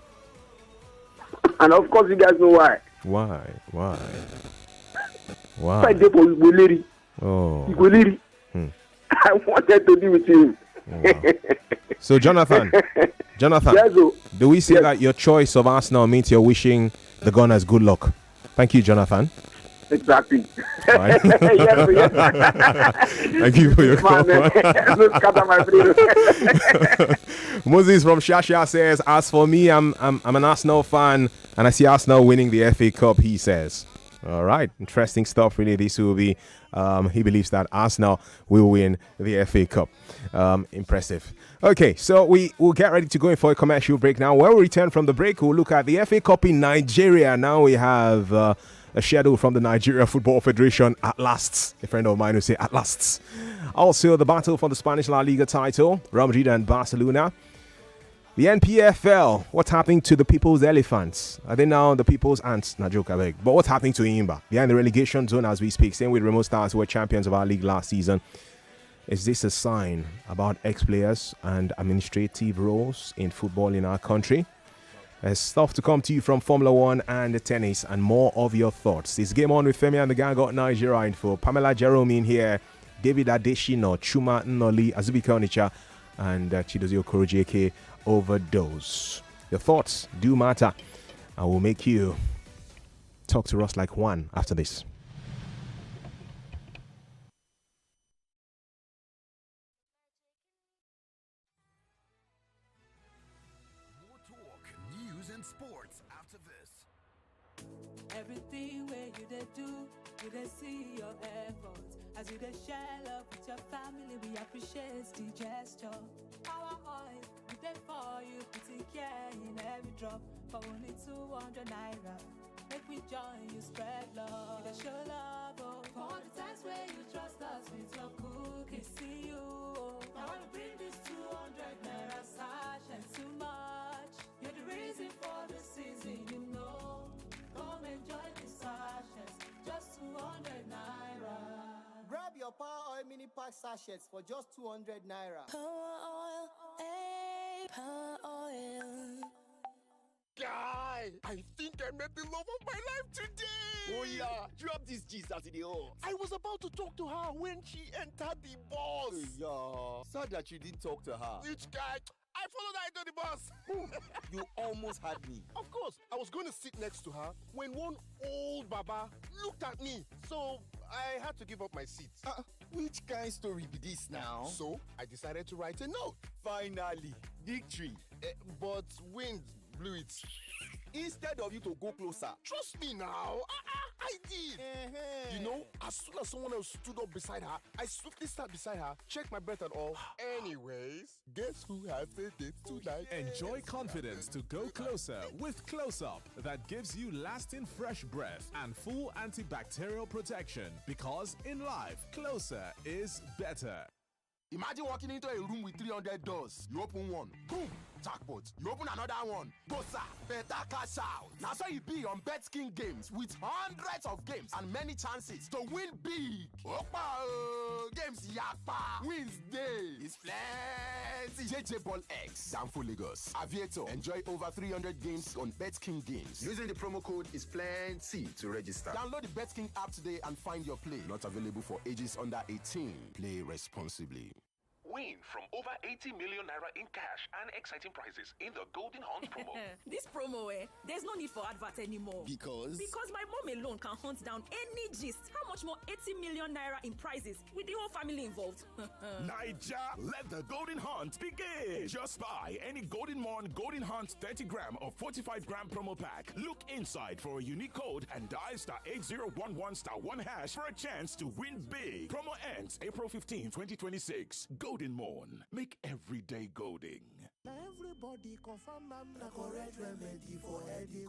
And of course, you guys know why. Why? Fight there for Igboleri. Oh. Igboleri. I wanted to be with him. Wow. So, Jonathan, Yes, do we say that your choice of Arsenal means you're wishing the Gunners good luck? Thank you, Jonathan. exactly. Right. yes. Thank you for your call. Moses from Shasha says, as for me, I'm an Arsenal fan and I see Arsenal winning the FA Cup, he says. All right, interesting stuff. Really, this will be. He believes that Arsenal will win the FA Cup. Impressive. Okay, so we will get ready to go in for a commercial break now. When we return from the break, we'll look at the FA Cup in Nigeria. Now we have a schedule from the Nigeria Football Federation at last. A friend of mine will say at last. Also, the battle for the Spanish La Liga title, Real Madrid and Barcelona. The NPFL, what's happening to the People's Elephants? Are they now the People's Ants? Not joke, I beg. But what's happening to Imba? Behind the relegation zone as we speak. Same with Remo Stars, who were champions of our league last season. Is this a sign about ex-players and administrative roles in football in our country? There's stuff to come to you from Formula One and the tennis and more of your thoughts. It's Game On with Femi and the Gang got Nigeria info. Pamela Jerome in here. David Adeshino, Chuma Nnoli, Azubika Onicha, and Chidozie Okoro JK. Overdose. Your thoughts do matter. I will make you talk to us like one after this. More talk, news, and sports after this. Everything where you they do, you they see your efforts. As you they share love with your family, we appreciate the gesture. Power oil, we there for you, putting care in every drop. For only 200 naira, make we join you, spread love. You they show love, oh. For all the times where you trust us with your cookies, see you, oh. I wanna bring this 200 naira sash and too much. You're the reason for the season, you know. Come enjoy the sachets, just 200 naira. Grab your Power Oil mini pack sachets for just 200 naira. Power oil, hey, power oil. Guy, I think I met the love of my life today. Oh yeah, drop this gist as it is. I was about to talk to her when she entered the bus. Yeah, sad that you didn't talk to her. Which guy? I followed her into the bus. You almost had me. Of course, I was going to sit next to her when one old baba looked at me. So I had to give up my seat. Which kind of story be this now? So I decided to write a note. Finally, victory. But wind blew it. Instead of you to go closer, trust me now. I did. You know, as soon as someone else stood up beside her, I swiftly sat beside her, checked my breath and all. Anyways, guess who has a date tonight? Enjoy confidence to go closer with Close Up that gives you lasting fresh breath and full antibacterial protection, because in life, closer is better. Imagine walking into a room with 300 doors. You open one, boom, jackpot. You open another one, bossa, better cash out. That's how you be on BetKing Games with hundreds of games and many chances to win big. Opa, games yakpa, wins day. It's plenty. JJ Ball X, Danfo Lagos, Aviator. Enjoy over 300 games on BetKing Games. Using the promo code is plenty to register. Download the BetKing app today and find your play. Not available for ages under 18. Play responsibly. Win from over 80 million naira in cash and exciting prizes in the Golden Hunt promo. This promo, there's no need for advert anymore. Because my mom alone can hunt down any gist. How much more 80 million naira in prizes with the whole family involved? Niger, let the Golden Hunt begin. Just buy any Golden Morn Golden Hunt 30 gram or 45 gram promo pack. Look inside for a unique code and dial *8011*1# for a chance to win big. Promo ends April 15, 2026. Golden Morn. Make every day golden. Everybody confirm I'm the correct remedy for headache.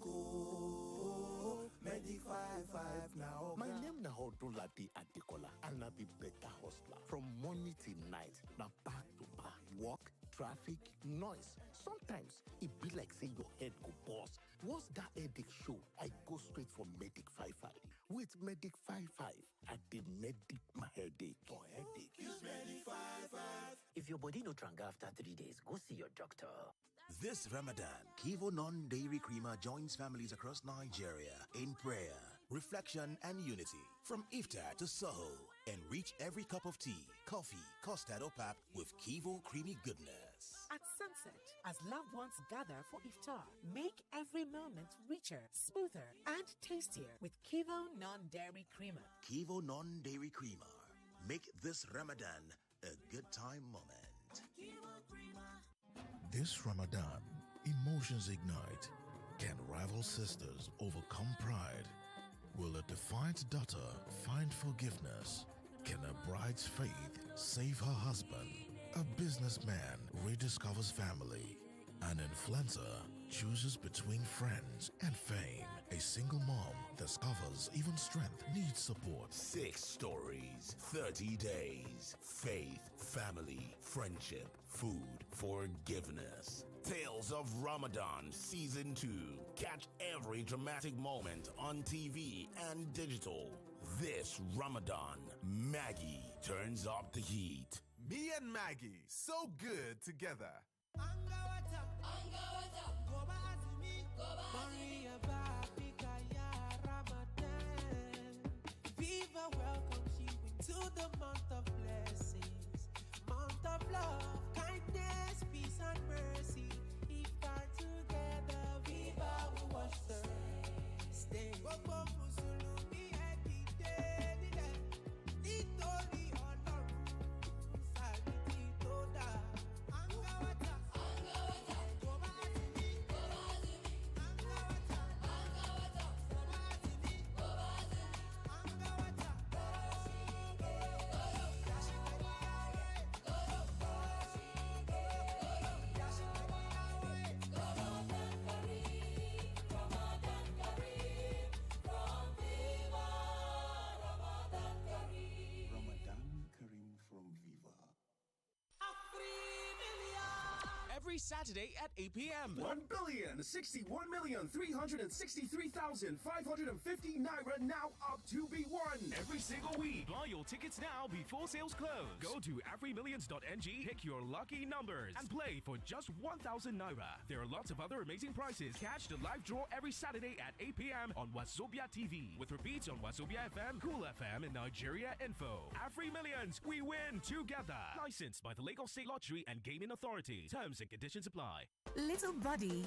Medic 55 now. My name na Odunlade Adekola and I be better hustler. From morning till night, na back to back. Work, traffic, noise. Sometimes it be like say your head go bust. Once that headache show, I go straight for Medic 55. With Medic 55, I did medic my headache. For headache, use Medic 55. If your body no tranga after 3 days, go see your doctor. This Ramadan, Kivo Non-Dairy Creamer joins families across Nigeria in prayer. reflection, and unity. From iftar to Soho, enrich every cup of tea, coffee, custard, or pap with Kivo creamy goodness. At sunset, as loved ones gather for iftar, make every moment richer, smoother, and tastier with Kivo non-dairy creamer. Kivo non-dairy creamer. Make this Ramadan a good time moment. This Ramadan, emotions ignite. Can rival sisters overcome pride? Will a defiant daughter find forgiveness? Can a bride's faith save her husband? A businessman rediscovers family. An influencer chooses between friends and fame. A single mom discovers even strength needs support. 6 stories, 30 days. Faith, family, friendship, food, forgiveness. Tales of Ramadan Season 2. Catch every dramatic moment on TV and digital. This Ramadan, Maggie turns up the heat. Me and Maggie, so good together. Viva welcomes you into the month of blessings, month of love, kindness, peace, and mercy. If God together, Viva will wash the stain. Every Saturday at 8 p.m. 1,061,363,550 Naira now up to be won. Every single week. Buy your tickets now before sales close. Go to everymillions.ng, pick your lucky numbers, and play for just 1,000 Naira. There are lots of other amazing prizes. Catch the live draw every Saturday at 8 p.m. on Wazobia TV, with repeats on Wazobia FM, Cool FM, and Nigeria Info. Every Millions, we win together. Licensed by the Lagos State Lottery and Gaming Authority. Terms and conditions apply. Little body,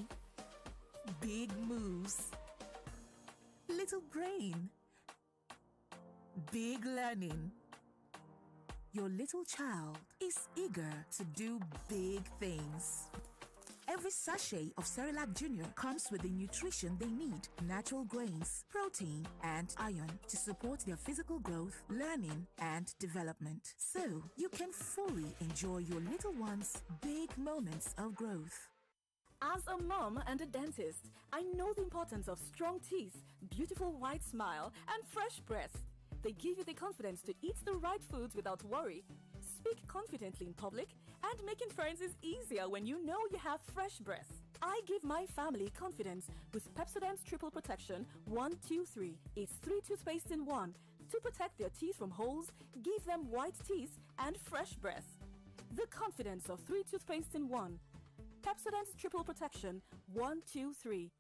big moves. Little brain, big learning. Your little child is eager to do big things. Every sachet of Cerelac Junior comes with the nutrition they need: natural grains, protein, and iron to support their physical growth, learning, and development. So you can fully enjoy your little one's big moments of growth. As a mom and a dentist, I know the importance of strong teeth, beautiful white smile, and fresh breath. They give you the confidence to eat the right foods without worry, speak confidently in public, and making friends is easier when you know you have fresh breath. I give my family confidence with Pepsodent's Triple Protection 1, 2, 3. It's 3 toothpaste in 1 to protect their teeth from holes, give them white teeth, and fresh breath. The confidence of 3 toothpaste in 1. Pepsodent's Triple Protection 1, 2, 3.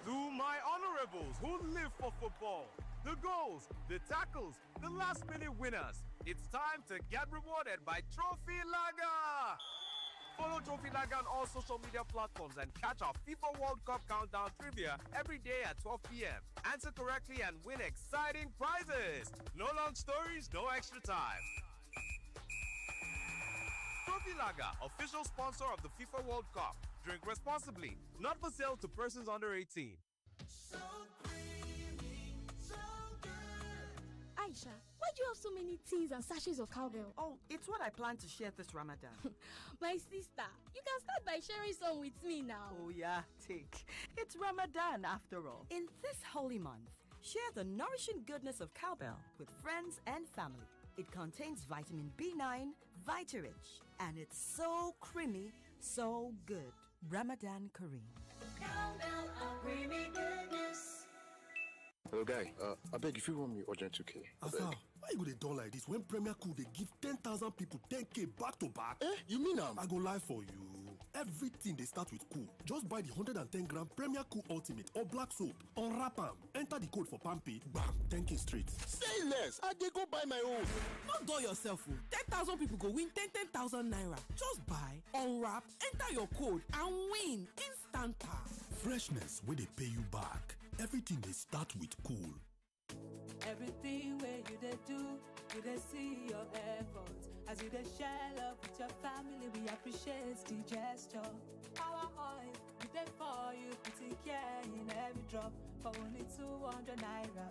To my honorables who live for football, the goals, the tackles, the last-minute winners, it's time to get rewarded by Trophy Lager! Follow Trophy Lager on all social media platforms and catch our FIFA World Cup countdown trivia every day at 12 p.m. Answer correctly and win exciting prizes! No long stories, no extra time. Trophy Lager, official sponsor of the FIFA World Cup. Drink responsibly. Not for sale to persons under 18. Aisha, why do you have so many teas and sachets of cowbell? Oh, it's what I plan to share this Ramadan. My sister, you can start by sharing some with me now. Oh yeah, take. It's Ramadan after all. In this holy month, share the nourishing goodness of cowbell with friends and family. It contains vitamin B9, Vitarich, and it's so creamy, so good. Ramadan Kareem. Cowbell of creamy goodness. Hello, guy. I beg if you want me urgent 2K. Asa, why you go dey dull like this when Premier Cool they give 10,000 people 10K back to back? You mean am? I go lie for you. Everything they start with cool. Just buy the 110-gram Premier Cool Ultimate or black soap. Unwrap am. Enter the code for Pampi. Bam! 10K straight. Say less. I dey go buy my own. Not dull yourself. 10,000 people go win 10,000 naira. Just buy, unwrap, enter your code and win instanta. Freshness where they pay you back. Everything they start with cool. Everything where you they do, you they see your efforts. As you they share love with your family, we appreciate the gesture. Our oil, we they for you, putting care in every drop for only 200 naira.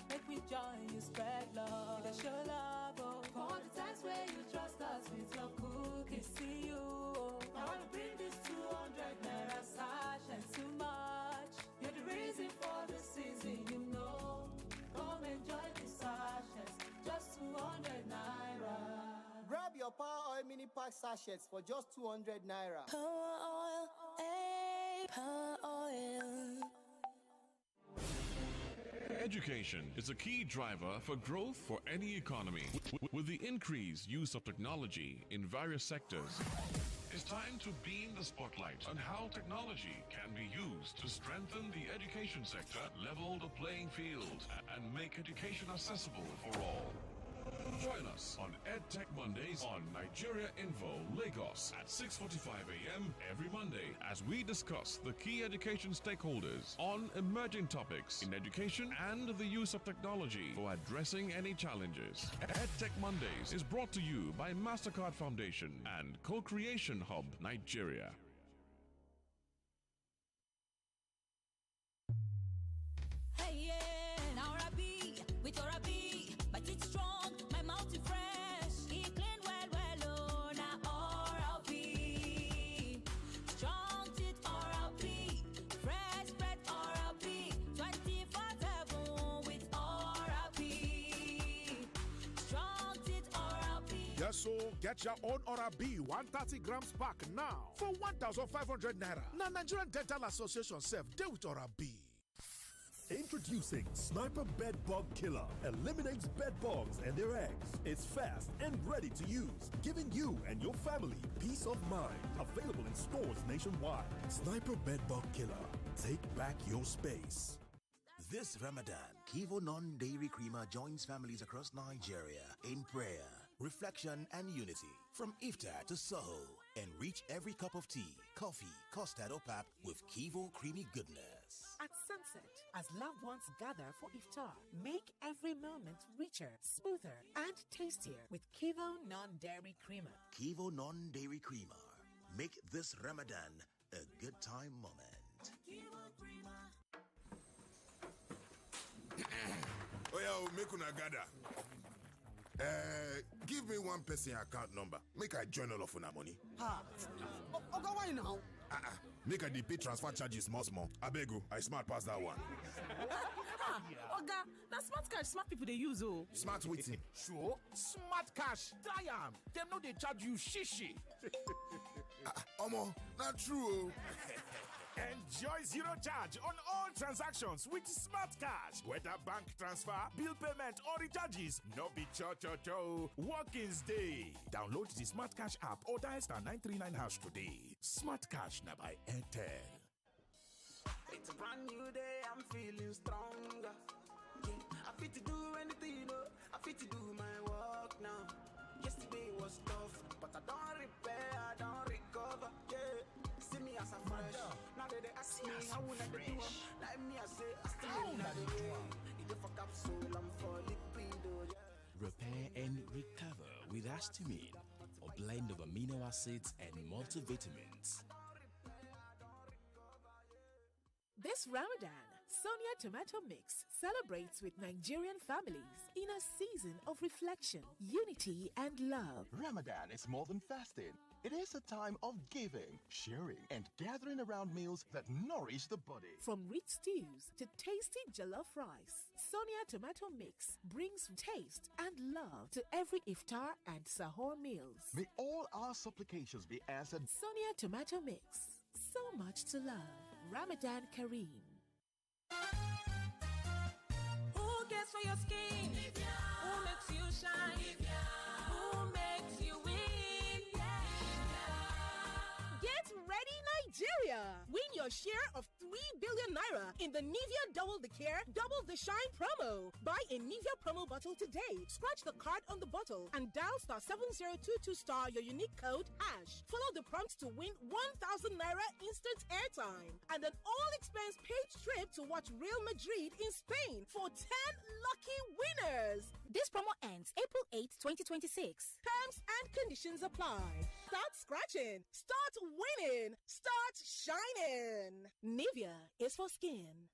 Make me join you, spread love. They show love, oh. For all the times where you trust us with your cookies, see you. Oh. I wanna bring this 200 naira sachet too much. You're the reason for the season, you know. Come enjoy the sachets, just 200 naira. Grab your Power Oil mini pack sachets for just 200 naira. Power Oil, hey, Power Oil. Education is a key driver for growth for any economy. With the increased use of technology in various sectors, it's time to beam the spotlight on how technology can be used to strengthen the education sector, level the playing field, and make education accessible for all. Join us on EdTech Mondays on Nigeria Info, Lagos at 6:45 a.m. every Monday as we discuss the key education stakeholders on emerging topics in education and the use of technology for addressing any challenges. EdTech Mondays is brought to you by MasterCard Foundation and Co-Creation Hub, Nigeria. Hey, yeah, now Rabi, with Rabi, but it's strong, my mouth is fresh, he clean well, oh, now R.L.P. Strong teeth R.L.P. Fresh bread R.L.P. 24/7 with R.L.P. Strong teeth R.L.P. Yes, so get your own R.L.P. 130 grams pack now for 1,500 naira. Now Nigerian Dental Association serve deal with R.L.P. Introducing Sniper Bed Bug Killer. Eliminates bed bugs and their eggs. It's fast and ready to use, giving you and your family peace of mind. Available in stores nationwide. Sniper Bed Bug Killer. Take back your space. This Ramadan, Kivo Non-Dairy Creamer joins families across Nigeria in prayer, reflection, and unity. From iftar to Soho, enrich every cup of tea, coffee, custard, or pap with Kivo Creamy Goodness. At sunset, as loved ones gather for iftar, make every moment richer, smoother, and tastier with Kivo Non-Dairy Creamer. Kivo Non-Dairy Creamer. Make this Ramadan a good time moment. Oh yeah, make una gather. Give me one person account number. Make I join all of una money. Ha! Oga, why now? Make I dey pay transfer charges small. Abego, I smart pass that one. Oga, na smart cash smart people they use oh. Smart waiting. Sure, Smart Cash. Try am. Dem no dey charge you shishi. Omo, not true. Enjoy zero charge on all transactions with Smart Cash. Whether bank transfer, bill payment, or recharges, no be cho. Workings day. Download the Smart Cash app or dial *939# today. Smart Cash na by Airtel. It's a brand new day, I'm feeling stronger. Yeah, I fit to do anything, I fit to do my work now. Yesterday was tough, but I don't repair, I don't recover. Yeah, see me as a fresh. Now they ask me how would I do it? Like me, I say I still in the way. If for capsule, I'm for liquido. Repair and recover with Astamine, a blend of amino acids and multivitamins. This Ramadan, Sonia Tomato Mix celebrates with Nigerian families in a season of reflection, unity, and love. Ramadan is more than fasting. It is a time of giving, sharing, and gathering around meals that nourish the body. From rich stews to tasty jollof rice, Sonia Tomato Mix brings taste and love to every iftar and sahur meals. May all our supplications be answered. Sonia Tomato Mix. So much to love. Ramadan Kareem. Who cares for your skin? Who makes you shine? Who makes you win? Get ready, Nigeria! Win your share of 3 billion naira in the Nivea Double the Care, Double the Shine promo. Buy a Nivea promo bottle today. Scratch the card on the bottle and dial star 7022 star your unique code hash. Follow the prompts to win 1,000 naira instant airtime and an all-expense paid trip to watch Real Madrid in Spain for 10 lucky winners. This promo ends April 8, 2026. Terms and conditions apply. Start scratching, start winning, start shining. Nivea is for skin.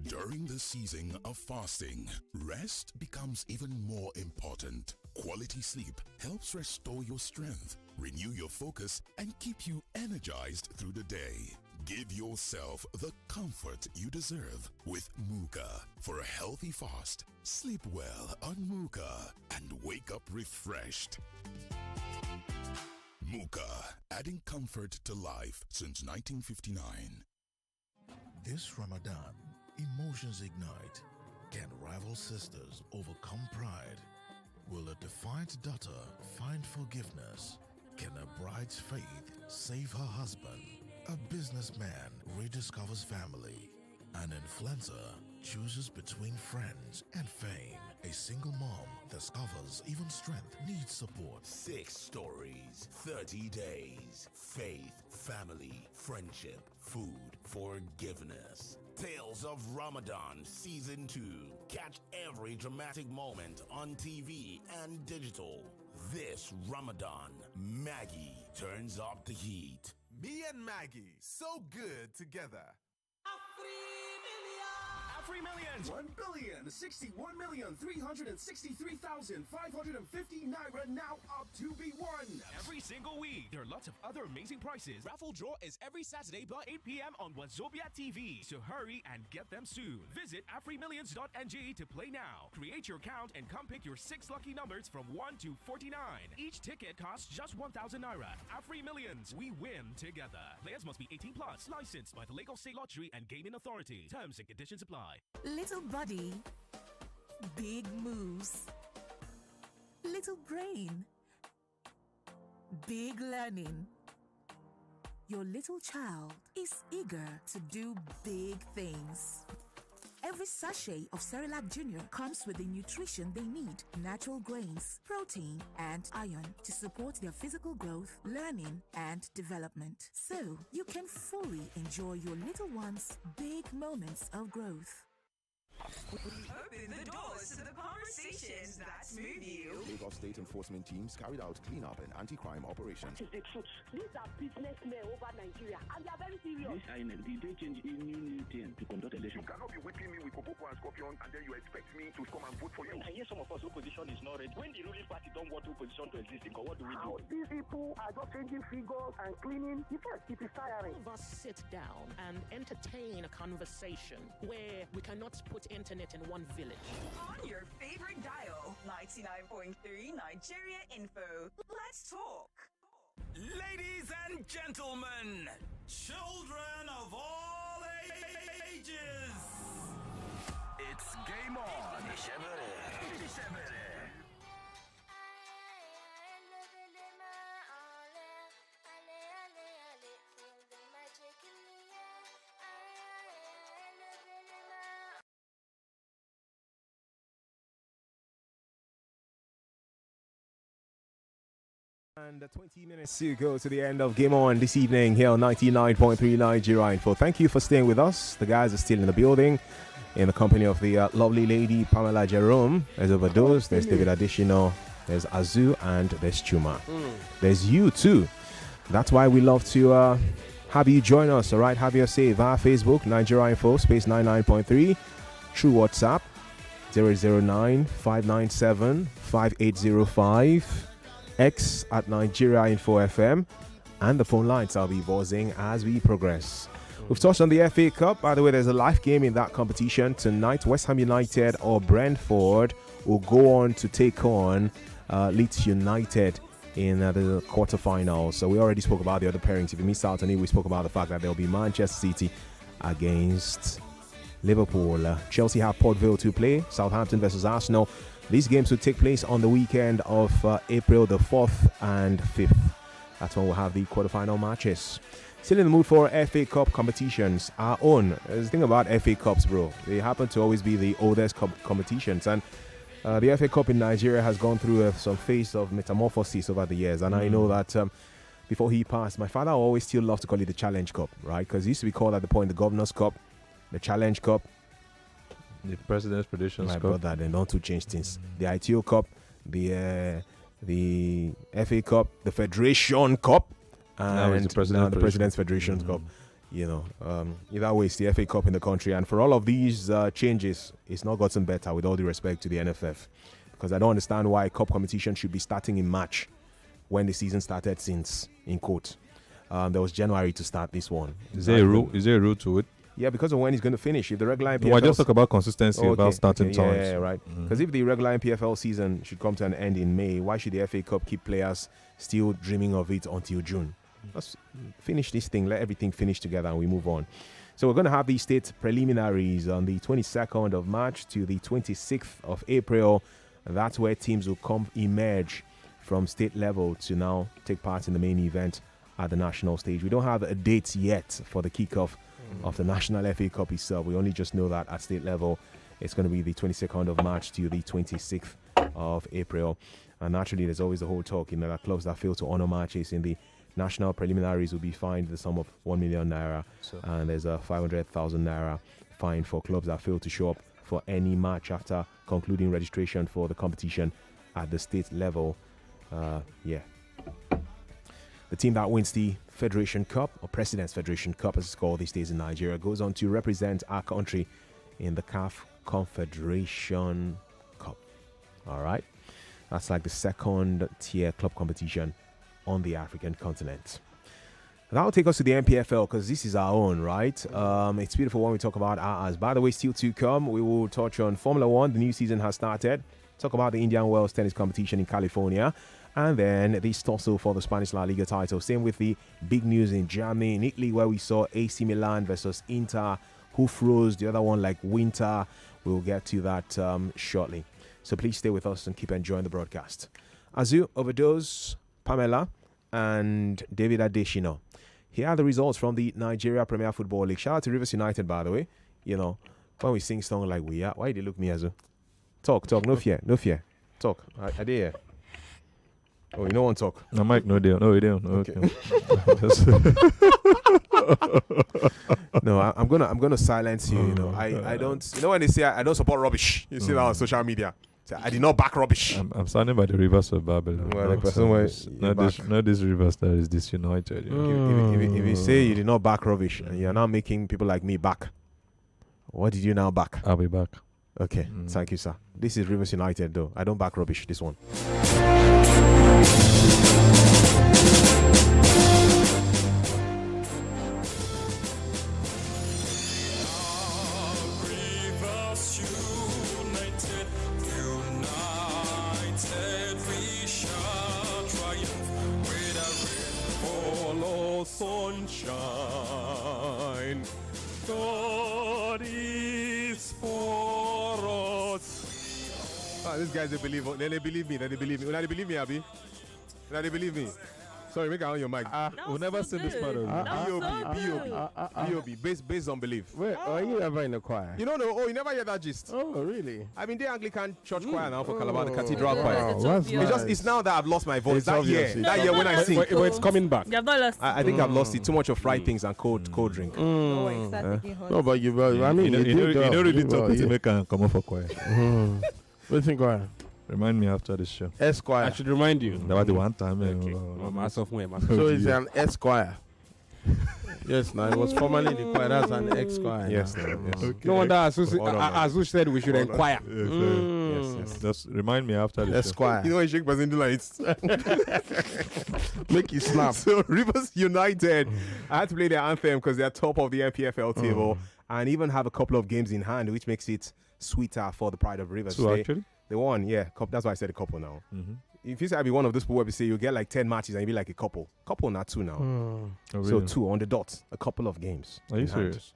During the season of fasting, rest becomes even more important. Quality sleep helps restore your strength, renew your focus, and keep you energized through the day. Give yourself the comfort you deserve with Muka. For a healthy fast, sleep well on Muka and wake up refreshed. Muka, adding comfort to life since 1959. This Ramadan, emotions ignite. Can rival sisters overcome pride? Will a defiant daughter find forgiveness? Can a bride's faith save her husband? A businessman rediscovers family. An influencer chooses between friends and fame. A single mom discovers even strength needs support. 6 stories, 30 days. Faith, family, friendship, food, forgiveness. Tales of Ramadan Season 2. Catch every dramatic moment on TV and digital. This Ramadan, Maggie turns up the heat. Me and Maggie, so good together. Free millions! 1,061,363,550 naira now up to be won! Every single week, there are lots of other amazing prizes. Raffle draw is every Saturday by 8 p.m. on Wazobia TV, so hurry and get them soon. Visit AfriMillions.ng to play now. Create your account and come pick your 6 lucky numbers from 1 to 49. Each ticket costs just 1,000 naira. Afri Millions, we win together. Players must be 18 plus, licensed by the Lagos State Lottery and Gaming Authority. Terms and conditions apply. Little body, big moves. Little brain, big learning. Your little child is eager to do big things. Every sachet of Cerelac Junior comes with the nutrition they need: natural grains, protein, and iron to support their physical growth, learning, and development. So you can fully enjoy your little one's big moments of growth. Open the doors to the conversations that move you. Lagos State enforcement teams carried out cleanup and anti-crime operations. It's the truth. These are businessmen over Nigeria, and they are very serious. This INEC, did they change a new thing to conduct election? You cannot be whipping me with Popo and Scorpion, and then you expect me to come and vote for you. I hear some of us opposition is not ready. When the ruling party don't want opposition to exist, what do we do? These people are just changing figures and cleaning. It is tiring. All of us sit down and entertain a conversation where we cannot put internet in one village. On your favorite dial, 99.3 Nigeria Info. Let's talk. Ladies and gentlemen, children of all ages, it's game on. And 20 minutes to go to the end of Game On this evening here on 99.3 Nigeria Info. Thank you for staying with us. The guys are still in the building in the company of the lovely lady Pamela Jerome. There's Overdose, there's David Adishino, there's Azu, and there's Chuma. There's you too. That's why we love to have you join us, all right? Have your say via Facebook, Nigeria Info, space 99.3, through WhatsApp, 009-597-5805. X at Nigeria Info FM, and the phone lines I'll be buzzing as we progress. We've touched on the FA Cup. By the way, there's a live game in that competition tonight. West Ham United or Brentford will go on to take on Leeds United in the quarterfinals. So we already spoke about the other pairings. If you missed out on it, we spoke about the fact that there will be Manchester City against Liverpool. Chelsea have Port Vale to play. Southampton versus Arsenal. These games will take place on the weekend of April the 4th and 5th. That's when we'll have the quarterfinal matches. Still in the mood for FA Cup competitions, our own. The thing about FA Cups, bro, they happen to always be the oldest competitions. And the FA Cup in Nigeria has gone through some phase of metamorphosis over the years. And I know that before he passed, my father always still loved to call it the Challenge Cup, right? Because it used to be called at the point the Governor's Cup, the Challenge Cup, the President's Predictions Cup. My brother, they don't to change things. The ITO Cup, the FA Cup, the Federation Cup, and the President's Federation Cup. You know, either way, it's the FA Cup in the country. And for all of these changes, it's not gotten better, with all due respect to the NFF. Because I don't understand why cup competition should be starting in March when the season started since, in quote. There was January to start this one. Is there a rule to it? Yeah, because of when it's going to finish. If the regular NPFL... Well, just talk about consistency about starting times. Yeah, right. Because if the regular NPFL season should come to an end in May, why should the FA Cup keep players still dreaming of it until June? Let's finish this thing. Let everything finish together and we move on. So we're going to have these state preliminaries on the 22nd of March to the 26th of April. That's where teams will emerge from state level to now take part in the main event at the national stage. We don't have a date yet for the kickoff of the National FA Cup itself. We only just know that at state level it's going to be the 22nd of March to the 26th of April. And naturally, there's always the whole talk, you know, that clubs that fail to honor matches in the national preliminaries will be fined the sum of 1 million naira, and there's a 500,000 naira fine for clubs that fail to show up for any match after concluding registration for the competition at the state level. The team that wins the Federation Cup, or President's Federation Cup as it's called these days in Nigeria, goes on to represent our country in the CAF Confederation Cup. All right. That's like the second tier club competition on the African continent. That will take us to the MPFL because this is our own, right? It's beautiful when we talk about ours. By the way, still to come, we will touch on Formula One. The new season has started. Talk about the Indian Wells tennis competition in California. And then this tussle for the Spanish La Liga title. Same with the big news in Germany, in Italy, where we saw AC Milan versus Inter. Who froze? The other one like Winter. We'll get to that shortly. So please stay with us and keep enjoying the broadcast. Azu, Overdose, Pamela, and David Adeshino. Here are the results from the Nigeria Premier Football League. Shout out to Rivers United, by the way. You know, when we sing song like we are, why do you look me, Azu? Talk, no fear. Talk. I dare. Oh, you don't want to talk? No, Mike, no deal. No, we don't. Okay. No, I'm gonna silence you. You know, I don't. You know when they say I don't support rubbish. You see that on social media. I did not back rubbish. I'm standing by the rivers of Babylon. Well, the person not this rivers that is disunited. You know? If you say you did not back rubbish and you're now making people like me back, what did you now back? I'll be back. Okay, thank you, sir. This is Rivers United, though. I don't back rubbish. This one. Sunshine, God is for us. These guys, they believe me. They believe me. When they believe me, Abi. When they believe me. Sorry, make it on your mic. We'll never see this part of B.O.B. Based on belief. Wait, are you ever in the choir? You don't know? Oh, you never hear that gist? Oh, really? I've been the Anglican church choir now for Calabar, the Cathedral Choir. It's now that I've lost my voice. That year when I sing. But it's coming back. You have not lost. I think I've lost it. Too much of fried things and cold drink. No, but you know really talk to make and come off for choir. What do you think, choir? Remind me after the show. Esquire. I should remind you. That was the one time. So it's an Esquire. Yes, now it was formerly the choir. That's an Esquire. Yes, okay. No wonder Azu said we should inquire. Yes. Just remind me after the Esquire. You know when Sheikh Bazin do like it. Make it snap. So Rivers United, I had to play their anthem because they're top of the MPFL table and even have a couple of games in hand, which makes it sweeter for the pride of Rivers. So actually? They won, yeah. That's why I said a couple now. If you say I'd be one of those people where we say you get like 10 matches and you be like a couple. Couple, not two now. Oh, really? So 2 on the dot. A couple of games. Are you serious?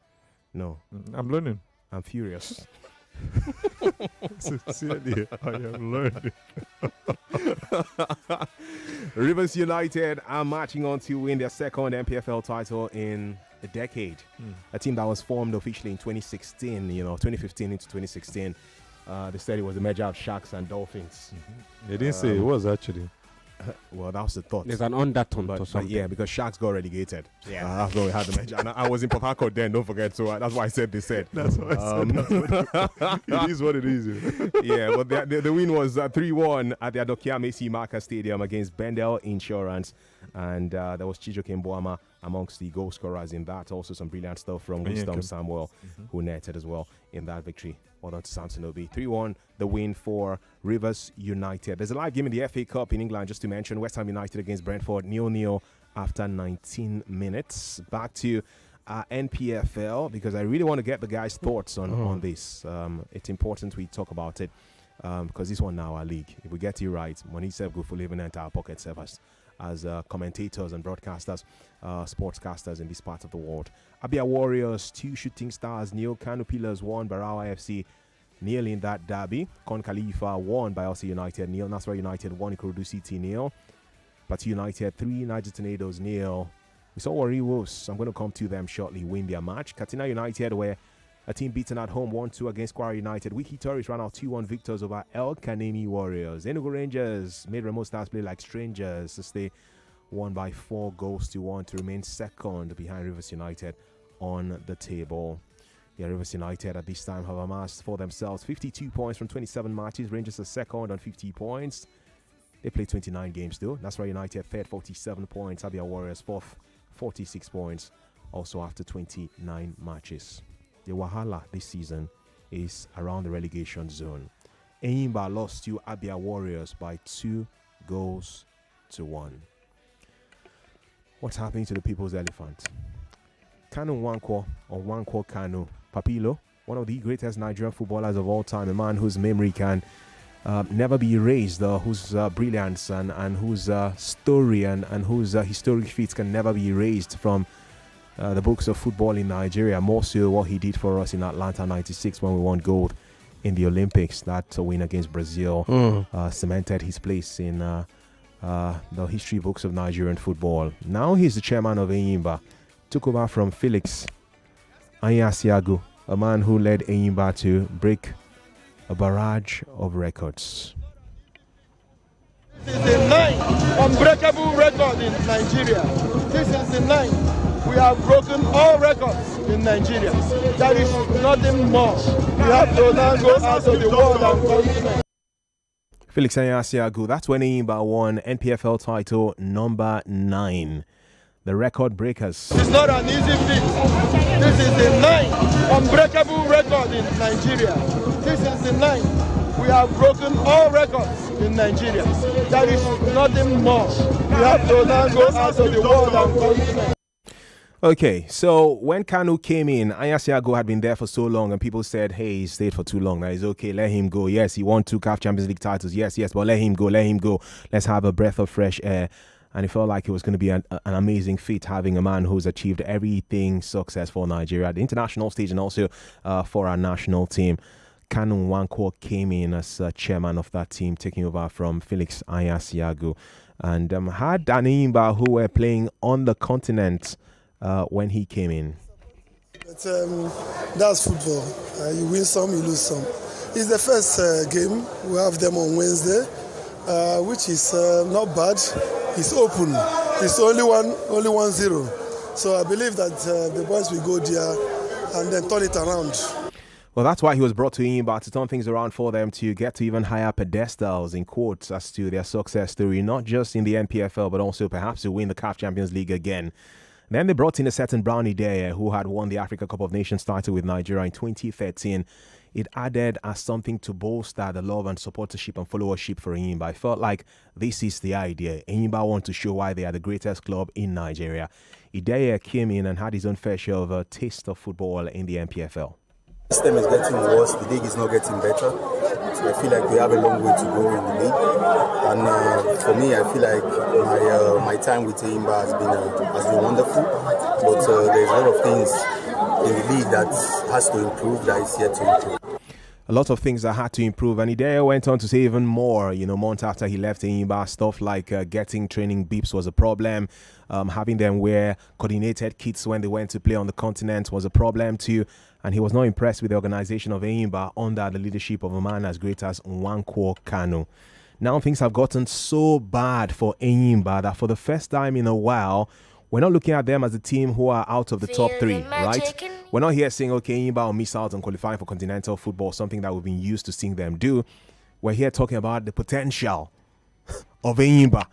No. I'm learning. I'm furious. Sincerely, I have learned. Rivers United are marching on to win their second MPFL title in a decade. A team that was formed officially in 2016, 2015 into 2016. They said it was a merger of Sharks and Dolphins. They didn't say it was actually. Well, that was the thought. There's an undertone or something. Yeah, because Sharks got relegated. Yeah, that's why we had the merger. And I was in Port Harcourt then, don't forget. So that's why I said they said. That's what I said. It is what it is. Yeah, but the win was 3-1 at the Adokia Messi Marca Stadium against Bendel Insurance. And there was Chijoke Mboama amongst the goal scorers in that. Also some brilliant stuff from Wisdom Samuel, who netted as well in that victory. Well done to Samson Obi. 3-1, the win for Rivers United. There's a live game in the FA Cup in England, just to mention. West Ham United against Brentford, 0-0 after 19 minutes. Back to NPFL, because I really want to get the guys' thoughts on this. It's important we talk about it, because this one now our league. If we get it right, money self go for living entire pocket servers as commentators and broadcasters, sportscasters in this part of the world. Abia Warriors, 2 Shooting Stars, Neo Kano Pillars, 1 Barawa FC, nil in that derby. Con Khalifa, 1 by Elsa United, nil. Nasra United, 1 Ikorodu City, nil. Plateau United, 3 Niger Tornadoes, nil. We saw Warri Wolves, I'm going to come to them shortly, win their match. Katina United, where a team beaten at home 1-2 against Kwara United. Wiki Tourists ran out 2-1 victors over El Kanemi Warriors. Enugu Rangers made Remo Stars play like strangers to stay 1 by 4 goals to 1 to remain second behind Rivers United on the table. Yeah, Rivers United at this time have amassed for themselves 52 points from 27 matches. Rangers are second on 50 points. They played 29 games though. Nasra United third, 47 points. Abia Warriors fourth, 46 points. Also after 29 matches. The Wahala this season is around the relegation zone. Enyimba lost to Abia Warriors by 2 goals to 1. What's happening to the People's Elephant? Kanu Nwankwo, or Nwankwo Kanu Papilo, one of the greatest Nigerian footballers of all time, a man whose memory can never be erased, whose brilliance and whose story and whose historic feats can never be erased from the books of football in Nigeria. More so what he did for us in Atlanta 96 when we won gold in the Olympics. That win against Brazil cemented his place in the history books of Nigerian football. Now he's the chairman of Enyimba. Took over from Felix Anyasiagu, a man who led Enyimba to break a barrage of records. This is the 9th unbreakable record in Nigeria. This is the 9th. We have broken all records in Nigeria. There is nothing more. We have to now go out of the world and continent. Felix Anyasiagu, that's when Enyimba won NPFL title number 9. The record breakers. It's not an easy feat. This is the 9th unbreakable record in Nigeria. This is the 9th. We have broken all records in Nigeria. There is nothing more. We have to now go out of the world and continent. Okay, so when Kanu came in, Anyasiagu had been there for so long and people said, hey, he stayed for too long. Now it's okay, let him go. Yes, he won 2 CAF Champions League titles. Yes, but let him go. Let's have a breath of fresh air. And it felt like it was going to be an amazing feat having a man who's achieved everything successful in Nigeria at the international stage and also for our national team. Kanu Nwankwo came in as chairman of that team, taking over from Felix Anyasiagu. And had Enyimba who were playing on the continent when he came in. But, that's football. You win some, you lose some. It's the first game. We have them on Wednesday, which is not bad. It's open. It's only 1-0. So I believe that the boys will go there and then turn it around. Well, that's why he was brought to Enyimba, to turn things around for them, to get to even higher pedestals, in quotes, as to their success story, not just in the NPFL, but also perhaps to win the CAF Champions League again. Then they brought in a certain Brownie Dare, who had won the Africa Cup of Nations title with Nigeria in 2013. It added as something to bolster the love and supportership and followership for Enyimba. I felt like this is the idea. Enyimba want to show why they are the greatest club in Nigeria. Ideye came in and had his own fair share of a taste of football in the NPFL. The system is getting worse. The league is not getting better. So I feel like we have a long way to go in the league. And for me, I feel like my time with Enyimba has been wonderful. But there's a lot of things in the league that has to improve, that is yet to improve. a lot of things that had to improve. And he there went on to say even more, months after he left Enyimba, stuff like getting training beeps was a problem. Having them wear coordinated kits when they went to play on the continent was a problem too. And he was not impressed with the organization of Enyimba under the leadership of a man as great as Nwankwo Kanu. Now things have gotten so bad for Enyimba that for the first time in a while, we're not looking at them as a team who are out of the top three, right? We're not here saying, okay, Enyimba will miss out on qualifying for continental football, something that we've been used to seeing them do. We're here talking about the potential of Enyimba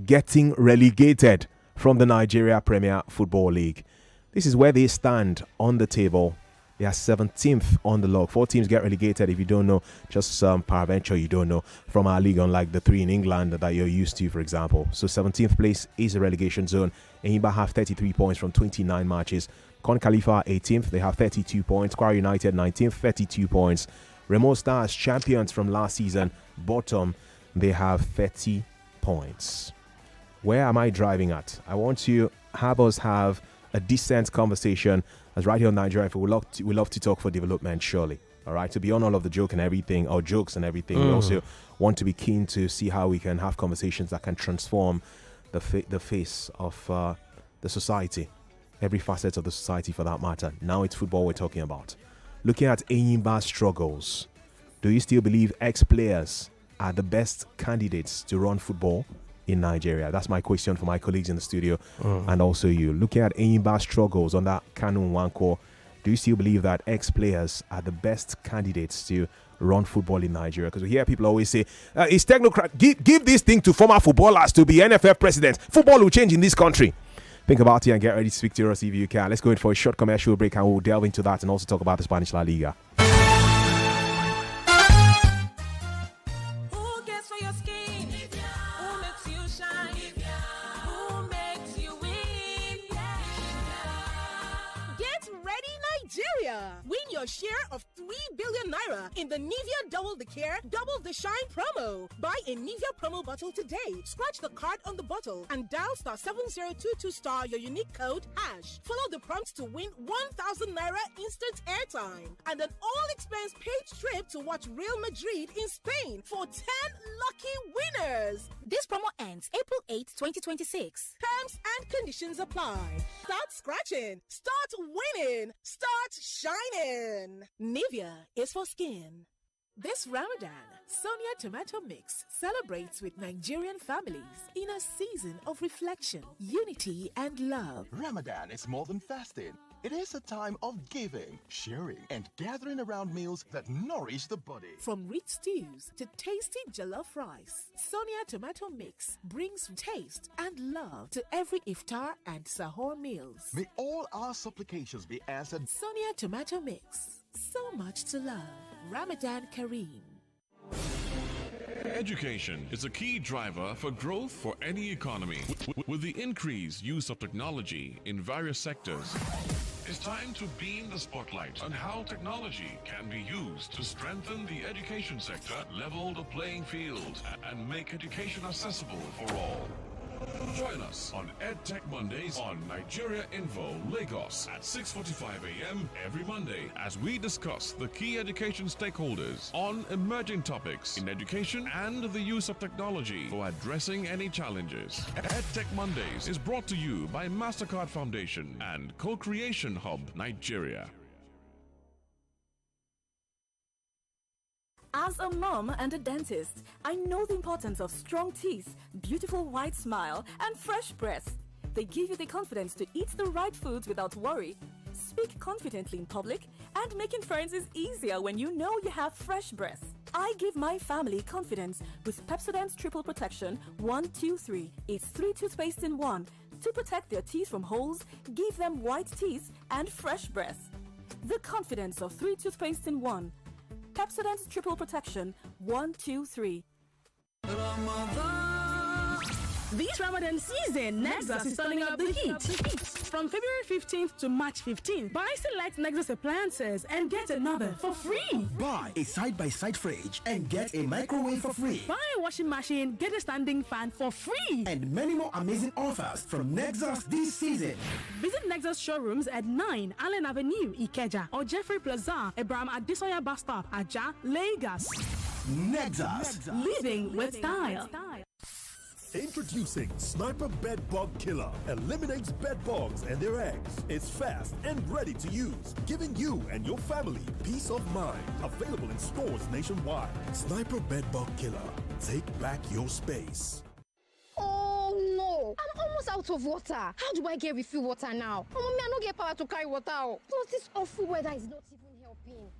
getting relegated from the Nigeria Premier Football League. This is where they stand on the table. They are 17th on the log. 4 teams get relegated if you don't know. Just peradventure you don't know from our league, unlike the 3 in England that you're used to, for example. So 17th place is a relegation zone. Enyimba have 33 points from 29 matches. Con Khalifa 18th. They have 32 points. Kwara United 19th, 32 points. Remo Stars, champions from last season, bottom. They have 30 points. Where am I driving at? I want to have us have a decent conversation. As right here on Nigeria, we love to talk for development, surely. All right, to beyond all of the joke and everything, or jokes and everything, we also want to be keen to see how we can have conversations that can transform the face of the society, every facet of the society for that matter. Now it's football we're talking about. Looking at Enyimba's struggles, do you still believe ex-players are the best candidates to run football in Nigeria? That's my question for my colleagues in the studio and also you. Looking at Enyimba's struggles under Kanu Nwankwo, do you still believe that ex-players are the best candidates to run football in Nigeria? Because we hear people always say, it's technocrat, give this thing to former footballers to be NFF president. Football will change in this country. Think about it and get ready to speak to us if you can. Let's go in for a short commercial break and we'll delve into that and also talk about the Spanish La Liga. Win your share of 3 billion naira in the Nivea Double the Care, Double the Shine promo. Buy a Nivea promo bottle today. Scratch the card on the bottle and dial *7022* your unique code #. Follow the prompts to win 1,000 naira instant airtime and an all-expense paid trip to watch Real Madrid in Spain for 10 lucky winners. This promo ends April 8, 2026. Terms and conditions apply. Start scratching. Start winning. Start shining. Nivea is for skin. This Ramadan, Sonia Tomato Mix celebrates with Nigerian families in a season of reflection, unity, and love. Ramadan is more than fasting. It is a time of giving, sharing, and gathering around meals that nourish the body. From rich stews to tasty jollof rice, Sonia Tomato Mix brings taste and love to every iftar and sahur meals. May all our supplications be answered. Sonia Tomato Mix. So much to love. Ramadan Kareem. Education is a key driver for growth for any economy. With the increased use of technology in various sectors, it's time to beam the spotlight on how technology can be used to strengthen the education sector, level the playing field, and make education accessible for all. Join us on EdTech Mondays on Nigeria Info, Lagos at 6:45 a.m. every Monday as we discuss the key education stakeholders on emerging topics in education and the use of technology for addressing any challenges. EdTech Mondays is brought to you by MasterCard Foundation and Co-Creation Hub, Nigeria. As a mom and a dentist, I know the importance of strong teeth, beautiful white smile, and fresh breath. They give you the confidence to eat the right foods without worry, speak confidently in public, and making friends is easier when you know you have fresh breath. I give my family confidence with Pepsodent's Triple Protection 1-2-3. It's 3 toothpaste in 1 to protect their teeth from holes, give them white teeth, and fresh breath. The confidence of 3 toothpaste in 1. Pepsodent's Triple Protection 1-2-3. This Ramadan season, Nexus is turning up the heat. From February 15th to March 15th, buy select Nexus appliances and get another for free. Buy a side-by-side fridge and get a microwave for free. Buy a washing machine, get a standing fan for free. And many more amazing offers from Nexus this season. Visit Nexus showrooms at 9 Allen Avenue, Ikeja, or Jeffrey Plaza, Abraham Adesoya Bus Stop, Aja, Lagos. Nexus. Living with style. Introducing Sniper Bed Bug Killer. Eliminates bed bugs and their eggs. It's fast and ready to use, giving you and your family peace of mind. Available in stores nationwide. Sniper Bed Bug Killer. Take back your space. Oh no! I'm almost out of water. How do I get refill water now? Oh, mommy, I don't get power to carry water. Plus, this awful weather is not even helping.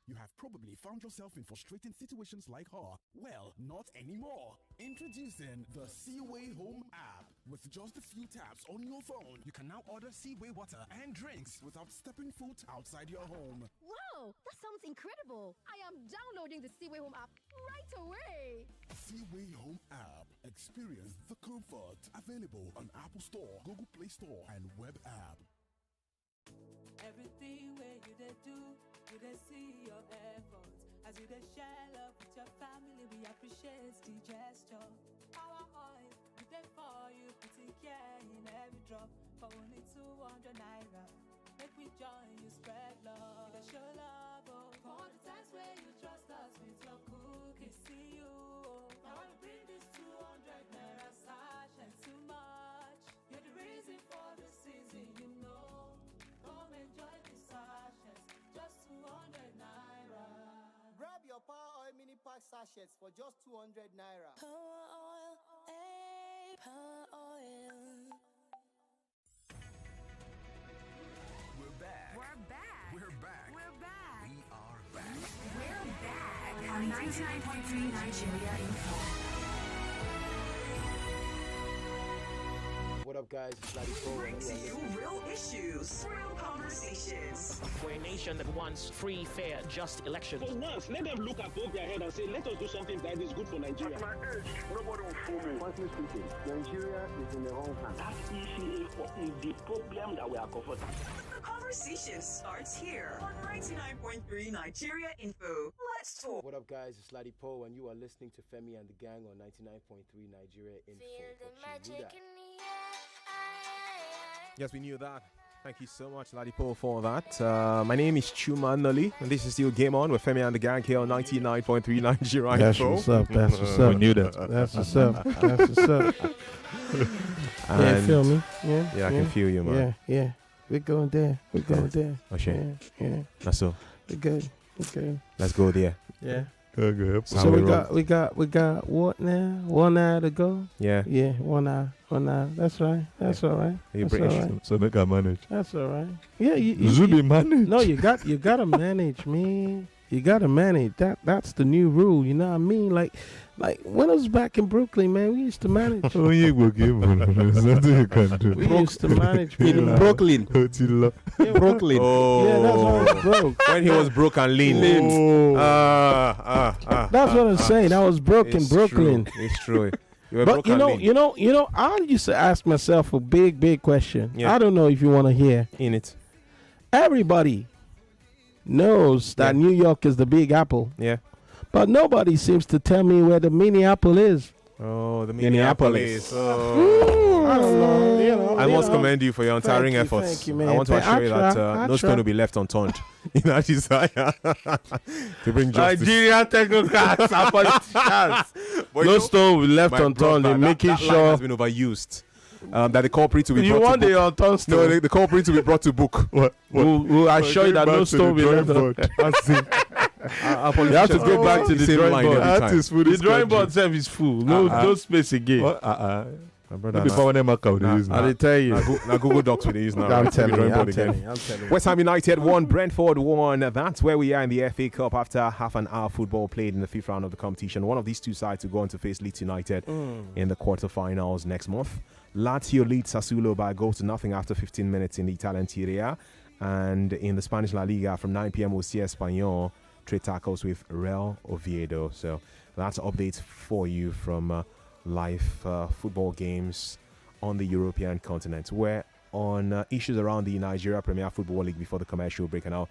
You have probably found yourself in frustrating situations like her. Well, not anymore. Introducing the Seaway Home app. With just a few taps on your phone, you can now order Seaway water and drinks without stepping foot outside your home. Wow, that sounds incredible. I am downloading the Seaway Home app right away. Seaway Home app. Experience the comfort. Available on Apple Store, Google Play Store, and web app. Everything where you they do, you they see your efforts. As you they share love with your family, we appreciate the gesture. Our oil, we they for you, putting care in every drop. For only 200 naira, make we join you spread love. They show love, oh. For all the times where you trust us with your cookies, see you. Oh. I wanna bring this 200 naira sash and too much. You're the reason for the season, you know. Come enjoy the sachets, just 200 naira. Grab your Power Oil mini pack sachets for just 200 naira. Power oil, hey, power oil. We're back. We're back. We're back. We're back. We are back. We're back on 99.3 Nigeria Info. What up, guys? It's Larry Bring to you real issues, real conversations. We're a nation that wants free, fair, just elections. For once, let them look above their head and say, let us do something that is good for Nigeria. At my age, nobody will fool me. Frankly speaking, Nigeria is in the wrong hands. That ECA is the problem that we are confronting. The conversation starts here on 99.3 Nigeria Info. Let's talk. What up, guys? It's Ladi Poe, and you are listening to Femi and the Gang on 99.3 Nigeria Info. Feel the magic in the air. Yes, we knew that. Thank you so much, Ladipo, for that. My name is Chuma Nully, and this is still Game On with Femi and the Gang here on 99.3 Nigeria That's Info. what's up. That's what's up. We knew that. That's what's up. That's what's up. Yeah, feel me? Yeah, I can feel you, man. Yeah. We're going there. We're going there. Oh, shit. Yeah. That's all. We're good. Let's go there. Yeah. Okay. So we got what now? 1 hour to go. Yeah. 1 hour. That's right. That's all right. You're That's British, all right. So make a manage. That's all right. Yeah, you be managed. No, you gotta manage, man. You gotta manage. That's the new rule. You know what I mean? Like when I was back in Brooklyn, man, we used to manage. Oh, you will give There's nothing you can do. We used to manage in Brooklyn. Brooklyn. Oh. Yeah, that's why I was broke. When he was broke and lean. Oh. That's what I'm saying. I was broke in Brooklyn. It's true. But you know, I used to ask myself a big question. Yeah. I don't know if you want to hear. In it. Everybody knows that New York is the Big Apple. Yeah. But nobody seems to tell me where the mini apple is. Oh, the Minneapolis. I don't know. I must commend you for your untiring efforts. Thank you, man. I want to assure you that no stone will be left unturned in our desire to bring justice. Nigerian technocrats and politicians. No stone will be left unturned in making that sure line has been overused. That the culprit will be you brought want to the book. unturned stone. No, the culprit will be brought to book. We'll assure you that no stone will be left unturned. You have to go back to the drawing board. The drawing board itself is full. No space again. My brother, I tell you. Now Google Docs with these now. I'm telling you. West Ham United won, Brentford won. That's where we are in the FA Cup after half an hour football played in the fifth round of the competition. One of these two sides to go on to face Leeds United in the quarterfinals next month. Lazio leads Sassuolo by a goal to nothing after 15 minutes in the Italian Serie A. And in the Spanish La Liga from 9 p.m. we'll see Espanyol trade tackles with Real Oviedo. So that's updates for you from live football games on the European continent. We're on issues around the Nigeria Premier Football League before the commercial break, and I'll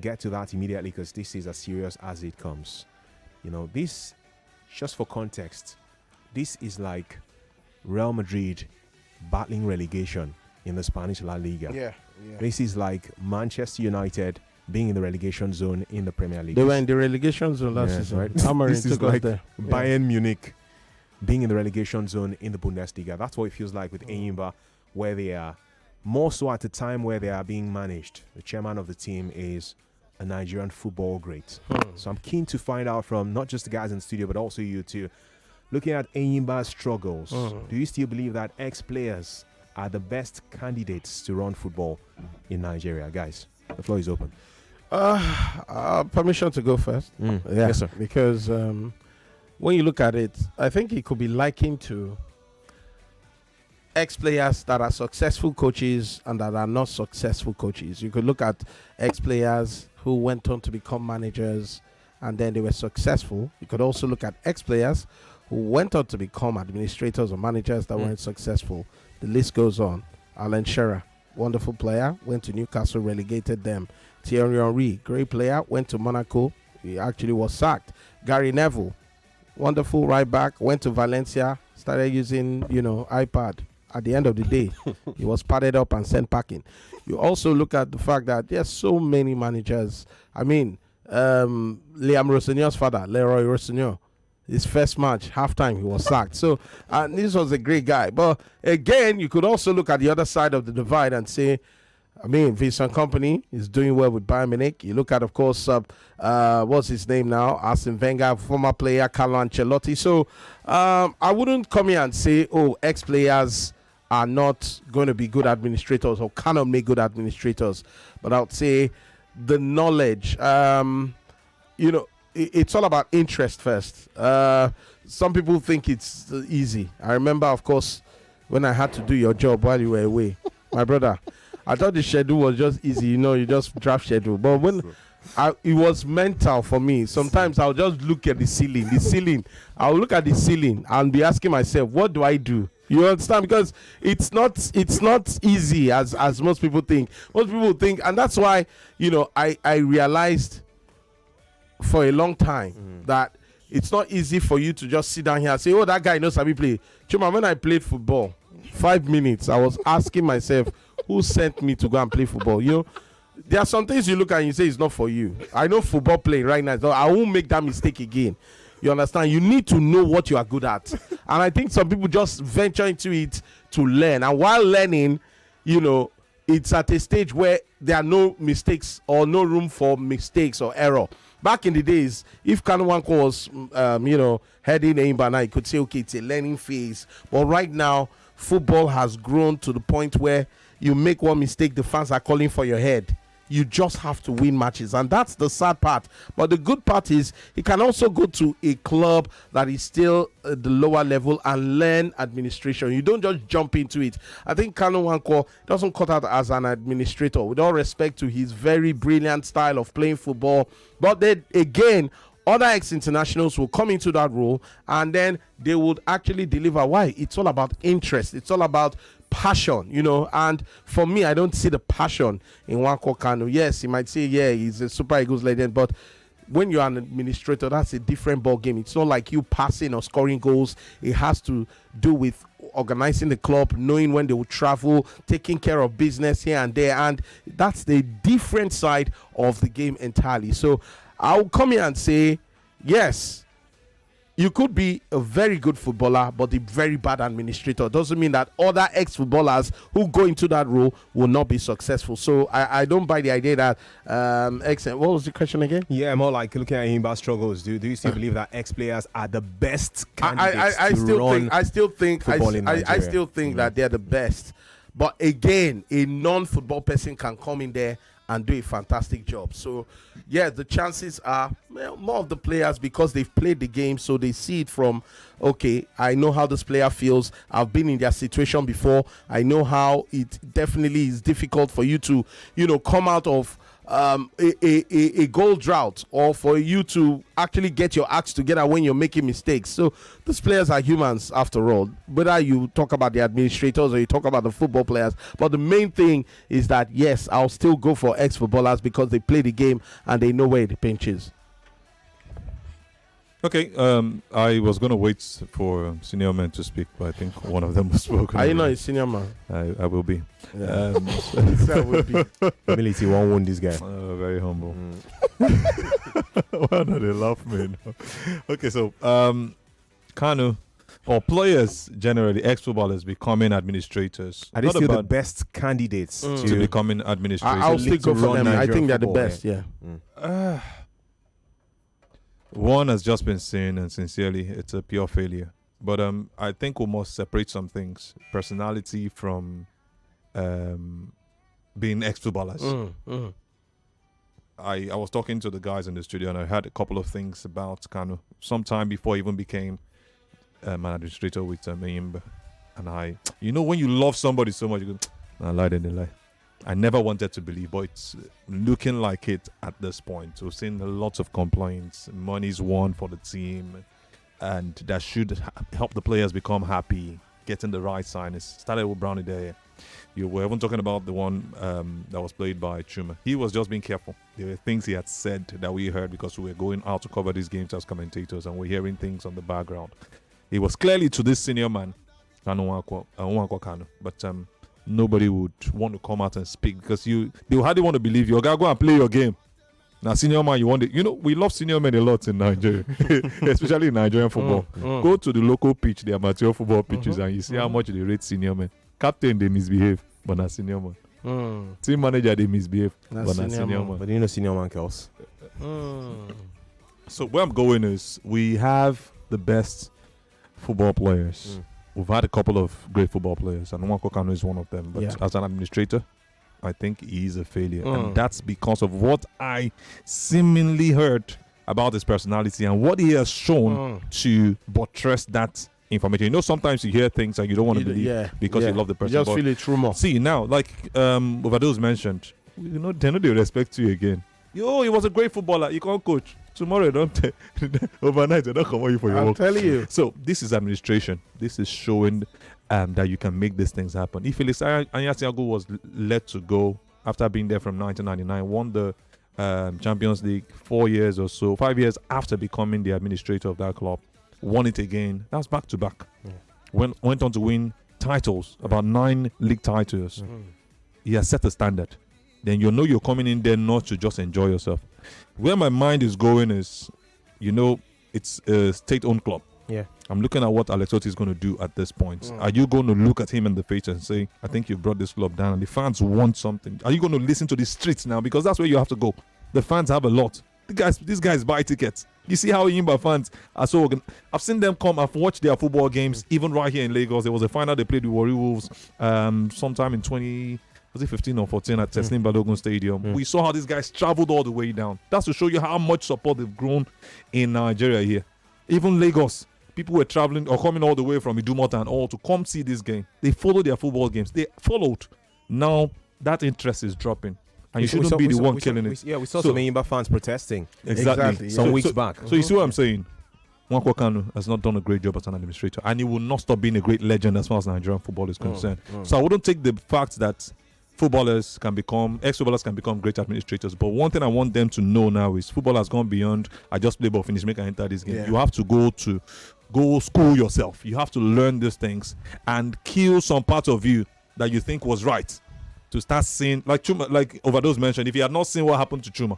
get to that immediately because this is as serious as it comes. You know, this, just for context, this is like Real Madrid battling relegation in the Spanish La Liga. Yeah. This is like Manchester United being in the relegation zone in the Premier League. They were in the relegation zone last season. Right? This is like Bayern Munich being in the relegation zone in the Bundesliga. That's what it feels like with Enyimba, where they are more so at the time where they are being managed. The chairman of the team is a Nigerian football great. So I'm keen to find out from not just the guys in the studio, but also you two, looking at Enyimba's struggles. Do you still believe that ex-players are the best candidates to run football in Nigeria? Guys, the floor is open. Permission to go first. Yes, sir. Because when you look at it, I think it could be likened to ex-players that are successful coaches and that are not successful coaches. You could look at ex-players who went on to become managers and then they were successful. You could also look at ex-players who went on to become administrators or managers that weren't successful. The list goes on. Alan Shearer, wonderful player, went to Newcastle, relegated them. Thierry Henry, great player, went to Monaco. He actually was sacked. Gary Neville, wonderful right back, went to Valencia, started using, iPad. At the end of the day, he was padded up and sent packing. You also look at the fact that there's so many managers. I mean, Liam Rossignor's father, Leroy Rossignol, his first match, halftime, he was sacked. So, this was a great guy. But again, you could also look at the other side of the divide and say, Vincent Kompany is doing well with Bayern Munich. You look at, of course, what's his name now? Arsene Wenger, former player, Carlo Ancelotti. So, I wouldn't come here and say, ex-players are not going to be good administrators or cannot make good administrators. But I would say the knowledge, it's all about interest first. Some people think it's easy. I remember, of course, when I had to do your job while you were away, my brother, I thought the schedule was just easy. You just draft schedule. But when it was mental for me, sometimes I'll just look at the ceiling. I'll look at the ceiling and be asking myself, what do I do? You understand? Because it's not easy as most people think. Most people think, and that's why, I realized for a long time that it's not easy for you to just sit down here and say, that guy knows how we play. Chuma, when I played football, 5 minutes, I was asking myself, who sent me to go and play football? There are some things you look at and you say it's not for you. I know football playing right now, so I won't make that mistake again. You understand? You need to know what you are good at. And I think some people just venture into it to learn. And while learning, it's at a stage where there are no mistakes or no room for mistakes or error. Back in the days, if Kanwanko was, heading Enyimba now, you could say, okay, it's a learning phase. But right now, football has grown to the point where you make one mistake, the fans are calling for your head. You just have to win matches, and that's the sad part. But the good part is he can also go to a club that is still at the lower level and learn administration. You don't just jump into it. I think Kanu Nwankwo doesn't cut out as an administrator, with all respect to his very brilliant style of playing football. But then again, other ex-internationals will come into that role and then they would actually deliver. Why? It's all about interest. It's all about passion, and for me, I don't see the passion in Nwankwo Kanu. Yes, he might say, he's a Super Eagles legend, but when you're an administrator, that's a different ball game. It's not like you passing or scoring goals. It has to do with organizing the club, knowing when they will travel, taking care of business here and there, and that's the different side of the game entirely. So I'll come here and say, yes, you could be a very good footballer, but a very bad administrator. Doesn't mean that other ex-footballers who go into that role will not be successful. So I don't buy the idea that what was the question again? Yeah, more like looking at Enyimba's struggles. Do you still believe that ex-players are the best candidates to run football in Nigeria? I still think that they're the best. But again, a non-football person can come in there and do a fantastic job. So, the chances are more of the players, because they've played the game, so they see it from, okay, I know how this player feels. I've been in their situation before. I know how it definitely is difficult for you to, come out of a goal drought, or for you to actually get your acts together when you're making mistakes. So these players are humans after all, whether you talk about the administrators or you talk about the football players. But the main thing is that, yes, I'll still go for ex-footballers because they play the game and they know where the pinch is. Okay, I was going to wait for senior men to speak, but I think one of them was spoken. Are you not a senior man? I will be. Yeah. I will be. Humility won't wound this guy. Very humble. Why not they laugh me? Okay, so Kanu, or players generally, ex-footballers becoming administrators. Are they still the best candidates to becoming administrators? I'll still go for them. I think they're the football, best, yeah. One has just been seen, and sincerely, it's a pure failure. But I think we must separate some things: personality from being ex-footballers. I was talking to the guys in the studio, and I had a couple of things about Kanu sometime before he even became an administrator with Mayimba. And when you love somebody so much, you go, I lied and they lie. I never wanted to believe, but it's looking like it at this point. We've seen lots of complaints. Money's won for the team, and that should help the players become happy, getting the right signings. Started with Brownie there. You were even talking about the one that was played by Chuma. He was just being careful. There were things he had said that we heard because we were going out to cover these games as commentators, and we're hearing things on the background. It was clearly to this senior man, Kanu, but nobody would want to come out and speak because they would hardly want to believe you. Go and play your game. Now, senior man, you want it. We love senior men a lot in Nigeria, especially in Nigerian football. Go to the local pitch, the amateur football pitches, and you see how much they rate senior men. Captain, they misbehave, but not senior man. Team manager, they misbehave, but not senior man. But you know senior man kills. So where I'm going is we have the best football players. We've had a couple of great football players, and Nwankwo Kanu is one of them. But as an administrator, I think he is a failure. And that's because of what I seemingly heard about his personality and what he has shown to buttress that information. Sometimes you hear things and you don't want to believe because you love the person. You just feel it true more. See, now, like Ovado's mentioned, they know they respect you again. He was a great footballer. You can't coach. Tomorrow, overnight, they don't come on you for your work. I'm telling you. So this is administration. This is showing that you can make these things happen. If Felix Anyasiago was let to go after being there from 1999, won the Champions League 5 years after becoming the administrator of that club, won it again. That's back to back. Went on to win titles, about 9 league titles. He has set a standard. Then you're coming in there not to just enjoy yourself. Where my mind is going is, it's a state-owned club. Yeah. I'm looking at what Alex Otti is going to do at this point. Are you going to look at him in the face and say, I think you brought this club down and the fans want something? Are you going to listen to the streets now? Because that's where you have to go. The fans have a lot. These guys buy tickets. You see how Yimba fans are so organized. I've seen them come. I've watched their football games, even right here in Lagos. There was a final they played with Warri Wolves sometime in 2015 or 14 at Teslim Balogun Stadium. We saw how these guys traveled all the way down. That's to show you how much support they've grown in Nigeria here. Even Lagos, people were traveling or coming all the way from Idumota and all to come see this game. They followed their football games. They followed. Now that interest is dropping. And you shouldn't be the one killing it. We saw some Yimba fans protesting. Exactly. Some weeks back. So you see what I'm saying? Nwankwo Kanu has not done a great job as an administrator, and he will not stop being a great legend as far as Nigerian football is concerned. So I wouldn't take the fact that ex-footballers can become great administrators. But one thing I want them to know now is football has gone beyond, I just play ball, finish, make and enter this game. Yeah. You have to go school yourself. You have to learn these things and kill some part of you that you think was right. To start seeing, like Chuma, like Overdose mentioned, if he had not seen what happened to Chuma,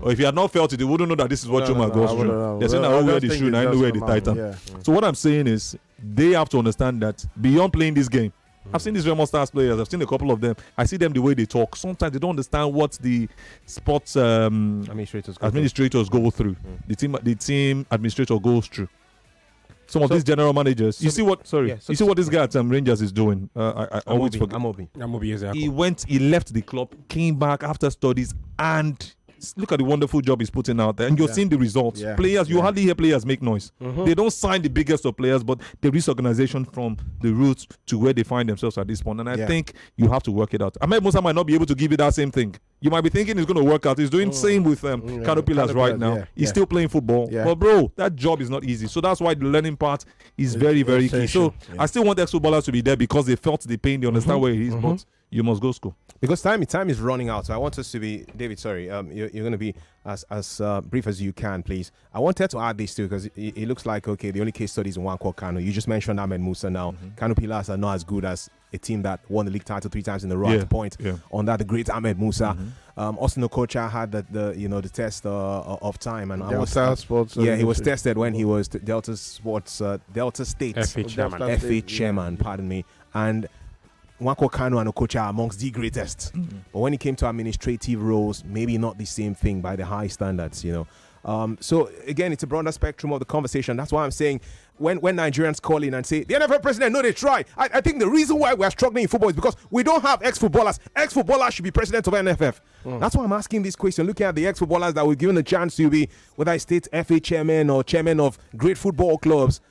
or if he had not felt it, he wouldn't know that this is what Chuma goes through. They're saying, I wear the shoe, and I know where the titan. So what I'm saying is, they have to understand that beyond playing this game, I've seen these Remo Stars players, I've seen a couple of them, I see them the way they talk. Sometimes they don't understand what the sports administrators go through. The team administrator goes through. Some of these general managers, you see what this guy at Rangers is doing. I always forget. Amobi, he left the club, came back after studies, and Look at the wonderful job he's putting out there, and you're seeing the results. Yeah. Players, you hardly hear players make noise. They don't sign the biggest of players, but there is organization from the roots to where they find themselves at this point. And I think you have to work it out. Ahmed Musa might not be able to give you that same thing. You might be thinking it's going to work out. He's doing same with Kano Pillars right now. He's still playing football. But bro, that job is not easy. So that's why the learning part is very, very key. So I still want ex-footballers to be there because they felt the pain. They understand where it is, but you must go school. Because time is running out. So I want us to be, David, sorry, you're going to be as brief as you can, please. I wanted to add this too because it looks like, okay, the only case studies in Nwankwo Kanu. You just mentioned Ahmed Musa now. Kano Pillars are not as good as a team that won the league title 3 times in a row at the point. On that, the great Ahmed Musa. Austin Okocha had the test of time, and Delta Sports. He was tested when he was Delta Sports Delta State FA chairman. Pardon me. And Nwankwo Kanu and Okocha are amongst the greatest. But when it came to administrative roles, maybe not the same thing by the high standards, So again, it's a broader spectrum of the conversation. That's why I'm saying when Nigerians call in and say, the NFL president, no, they try. I think the reason why we're struggling in football is because we don't have ex-footballers. Ex-footballers should be president of NFF. That's why I'm asking this question, looking at the ex-footballers that were given a chance to be, whether it's state FA chairman or chairman of great football clubs,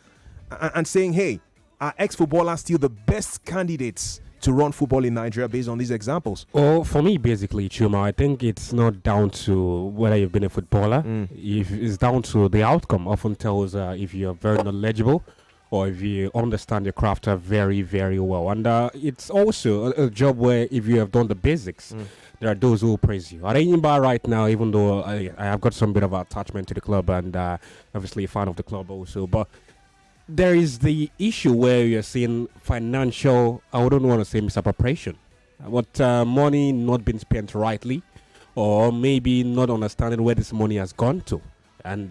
and saying, hey, are ex-footballers still the best candidates to run football in Nigeria based on these examples? Well, for me, basically, Chuma, I think it's not down to whether you've been a footballer. If it's down to the outcome. Often tells if you're very knowledgeable or if you understand your craft very, very well. And it's also a job where if you have done the basics, there are those who will praise you. At Enyimba right now, even though I have got some bit of attachment to the club and obviously a fan of the club also, but there is the issue where you're seeing financial, I wouldn't want to say misappropriation, but money not being spent rightly, or maybe not understanding where this money has gone to. And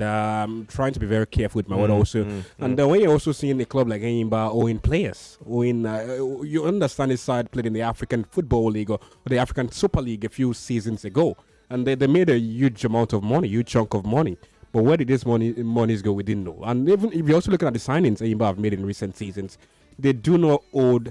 trying to be very careful with my word also. And when you're also seeing a club like Enyimba owing players, you understand his side played in the African Football League or the African Super League a few seasons ago. And they made a huge amount of money, huge chunk of money. But where did this monies go? We didn't know. And even if you're also looking at the signings Enyimba have made in recent seasons, they do not hold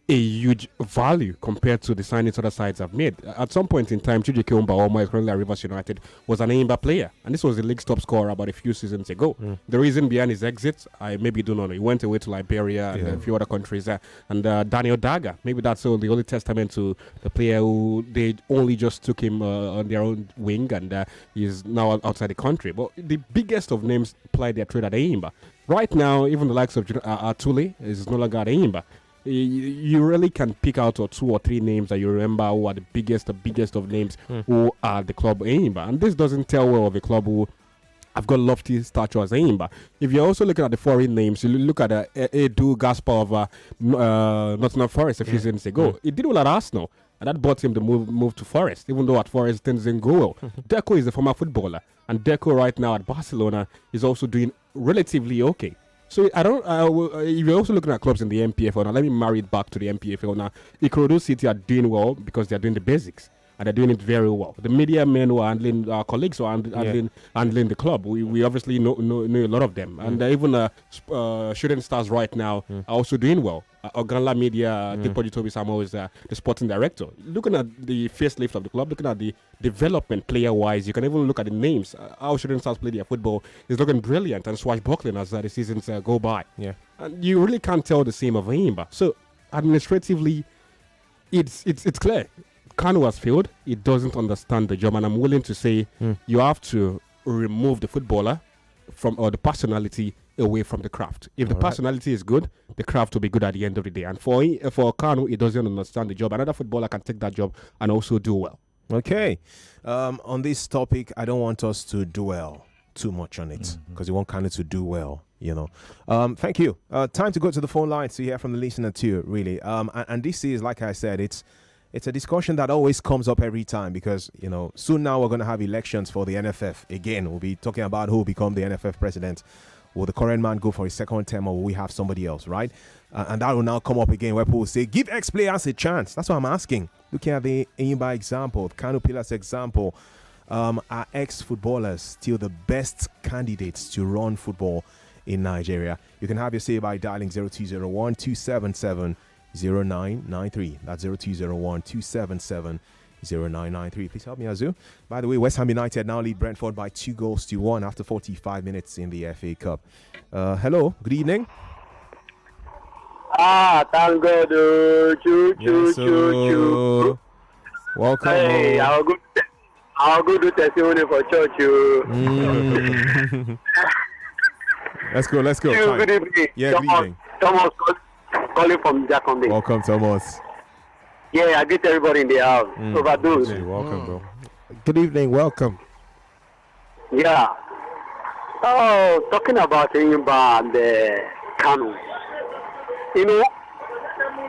a huge value compared to the signings other sides have made. At some point in time, Chijike Umba, is currently at Rivers United, was an Enyimba player. And this was the league's top scorer about a few seasons ago. The reason behind his exit, I maybe do not know. He went away to Liberia and a few other countries. And Daniel Daga, maybe that's the only testament to the player who they only just took him on their own wing and he's now outside the country. But the biggest of names played their trade at Enyimba. Right now, even the likes of Atule is no longer at Enyimba. You really can pick out 2 or 3 names that you remember who are the biggest of names who are the club Enyimba. And this doesn't tell well of a club who have got lofty stature as Enyimba. If you're also looking at the foreign names, you look at Edu Gaspar of Nottingham Forest a few seasons ago. He did well at Arsenal, and that brought him to move to Forest, even though at Forest things didn't go well. Deco is a former footballer, and Deco right now at Barcelona is also doing relatively okay. So if you're also looking at clubs in the MPFL, now let me marry it back to the MPFL now. Ikorodu City are doing well because they're doing the basics and they're doing it very well. The media men who are handling our colleagues who are handling the club, we obviously know a lot of them. And even shooting stars right now are also doing well. Oganla Media, Depoji Tobi Samo is the sporting director. Looking at the facelift of the club, looking at the development player-wise, you can even look at the names. How shooting stars play their football is looking brilliant and swashbuckling as the seasons go by. And you really can't tell the same of Enyimba. So administratively, it's clear. Kanu has failed. He doesn't understand the job, and I'm willing to say you have to remove the footballer from or the personality away from the craft. If the personality is good, the craft will be good at the end of the day. And for Kanu, he doesn't understand the job. Another footballer can take that job and also do well. Okay. On this topic, I don't want us to dwell too much on it because you want Kanu to do well. Thank you. Time to go to the phone line to hear from the listener too, really. And this is, like I said, it's a discussion that always comes up every time because, soon now we're going to have elections for the NFF. Again, we'll be talking about who will become the NFF president. Will the current man go for his second term or will we have somebody else, right? And that will now come up again where people will say, give ex-players a chance. That's what I'm asking. Looking at the Enyimba example, Kano Pillars example, are ex-footballers still the best candidates to run football in Nigeria? You can have your say by dialing 0201 277 0993. That's 0201 277 0993. Please help me, Azu. By the way, West Ham United now lead Brentford by 2-1 after 45 minutes in the FA Cup. Hello, good evening. Thank God. Choo, choo, Yes, choo. Welcome. Hey, I'll go do testimony for church. Let's go. Choo, good evening. Yeah, good evening. Thomas calling from Jacondi. Welcome, Thomas. Yeah, I greet everybody in the house. Overdose. Hey, welcome, bro. Good evening, welcome. Yeah. Oh, talking about Enyimba and Kanu. You know,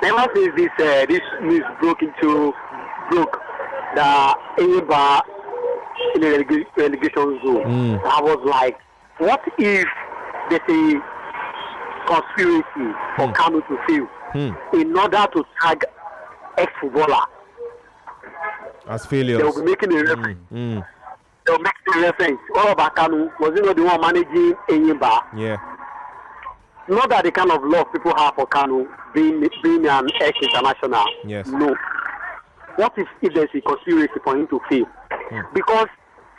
ever since this news broke the Enyimba in the relegation zone, I was like, what if there's a conspiracy for Kanu to fail in order to tag ex-footballer? As failures. They will be making a reference. They will make a reference. All about Kanu. Was he not the one managing Enyimba? Yeah. Not that the kind of love people have for Kanu being an ex-international. Yes. No. What if there's a conspiracy for him to fail? Because,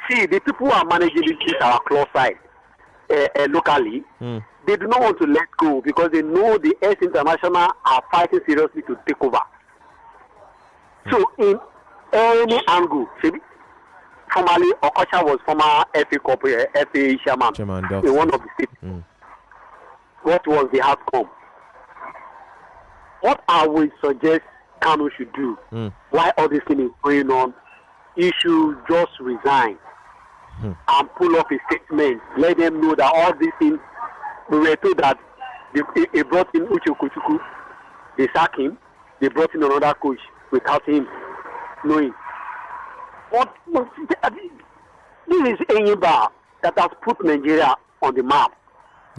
see, the people who are managing this our club side locally, they do not want to let go because they know the ex-international are fighting seriously to take over. So, in any angle, formerly, Okocha was former FA Cup, FA chairman in one of the states. What was the outcome? What I would suggest Kanu should do while all this thing is going on, he should just resign and pull up a statement. Let them know that all these things, we were told that they brought in Uche Okuchukwu, they sacked him, they brought in another coach without him knowing. This is Enyimba that has put Nigeria on the map.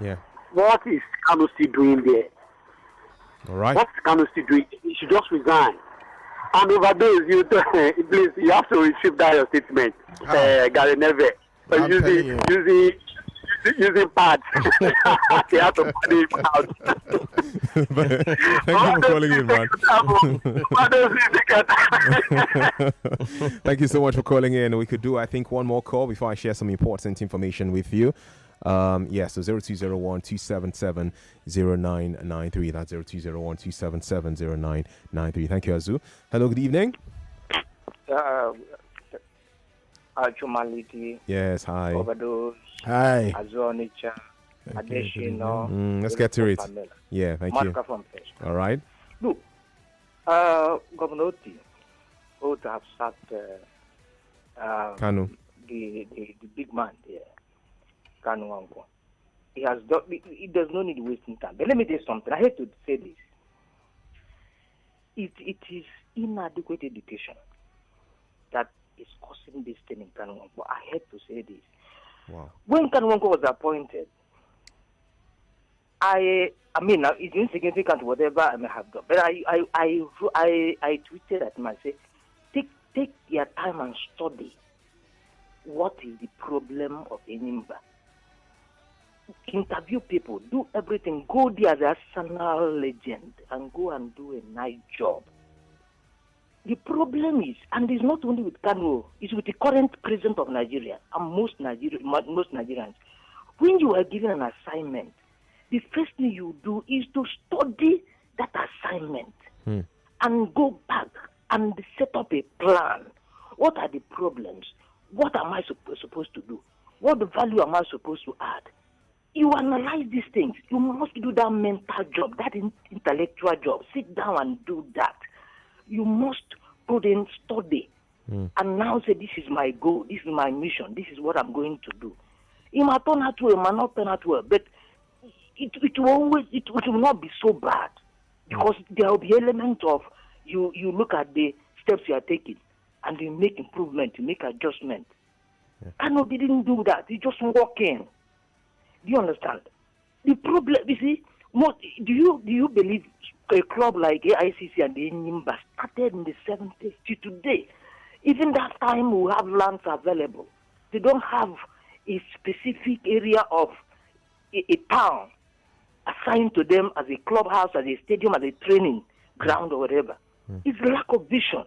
Yeah. What is Kanu still doing there? All right. What is Kanu still doing? He should just resign. And overdose, please, you have to retrieve that your statement, Gary Neville. Using pads. They have to put it out. Thank you for calling in, man. Thank you so much for calling in. We could do, I think, one more call before I share some important information with you. So 0201-277-0993. That's 0201-277-0993. Thank you, Azu. Hello, good evening. Chumaliti. Yes, hi. Overdose. Hi. Azonicha. Adeshino. Let's get to it. Yeah, thank you. From all right. Look, Governor Oti ought to have sacked Kanu. The big man there, Kanu Wango. He does not need wasting time. But let me tell you something. I hate to say this. It is inadequate education that is causing this thing in Kanu Wango. I hate to say this. Wow. When Kanu Wango was appointed, I mean, it's insignificant whatever I may have done, but I tweeted at him and said, take your time and study what is the problem of Enyimba. Interview people, do everything, go there as a Arsenal legend and go and do a nice job. The problem is, and it's not only with Kanu, it's with the current president of Nigeria and most Nigerians. When you are given an assignment, the first thing you do is to study that assignment and go back and set up a plan. What are the problems? What am I supposed to do? What value am I supposed to add? You analyze these things. You must do that mental job, that intellectual job. Sit down and do that. You must put in study and now say, this is my goal, this is my mission, this is what I'm going to do. It might turn out well, it might not turn out well, but it will not be so bad because there will be elements of you look at the steps you are taking and you make improvement, you make adjustment. Kano didn't do that. He just walked in. Do you understand? The problem, you see, do you believe a club like AICC and the Enyimba started in the 70s to today? Even that time we have lands available. They don't have a specific area of a town assigned to them as a clubhouse, as a stadium, as a training ground or whatever. It's lack of vision.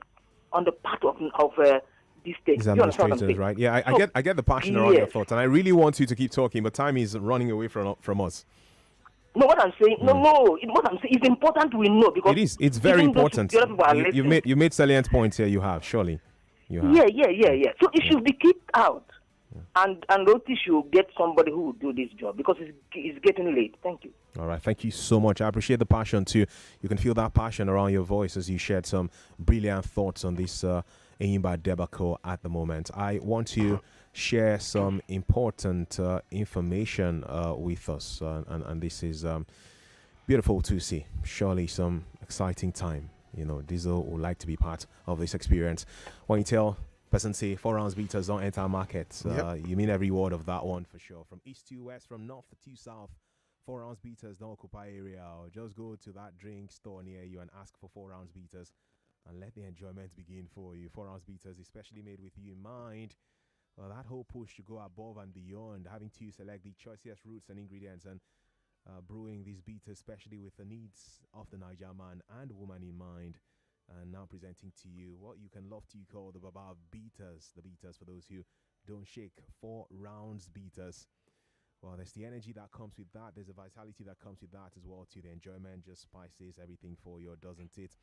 on the part of this state. These You understand what I'm administrators, saying? right? Yeah, I So, get the passion around your yes. thoughts, and I really want you to keep talking, but time is running away from us. No, what I'm saying, what I'm saying is important we know because It is. It's very even though important. the other people are You've listening. made salient points here. You have surely. You have. Yeah. So it should be kicked out, and Roti should get somebody who will do this job because it's getting late. Thank you. All right, thank you so much. I appreciate the passion too. You can feel that passion around your voice as you shared some brilliant thoughts on this Enyimba debacle at the moment. I want to share some important information with us, and this is beautiful to see. Surely some exciting time. You know, Diesel would like to be part of this experience. When you tell person say 4 rounds beaters don't enter markets, you mean every word of that one for sure. From east to west, from north to south, 4 rounds beaters don't occupy area. Or just go to that drink store near you and ask for 4 rounds beaters and let the enjoyment begin for you. 4 rounds beaters, especially made with you in mind. Well, that whole push to go above and beyond, having to select the choicest roots and ingredients and brewing these beaters, especially with the needs of the Niger man and woman in mind. And now presenting to you what you can love to call the Baba beaters. The beaters, for those who don't shake, 4 rounds beaters. Well, there's the energy that comes with that. There's the vitality that comes with that as well, too. The enjoyment just spices everything for you, doesn't it?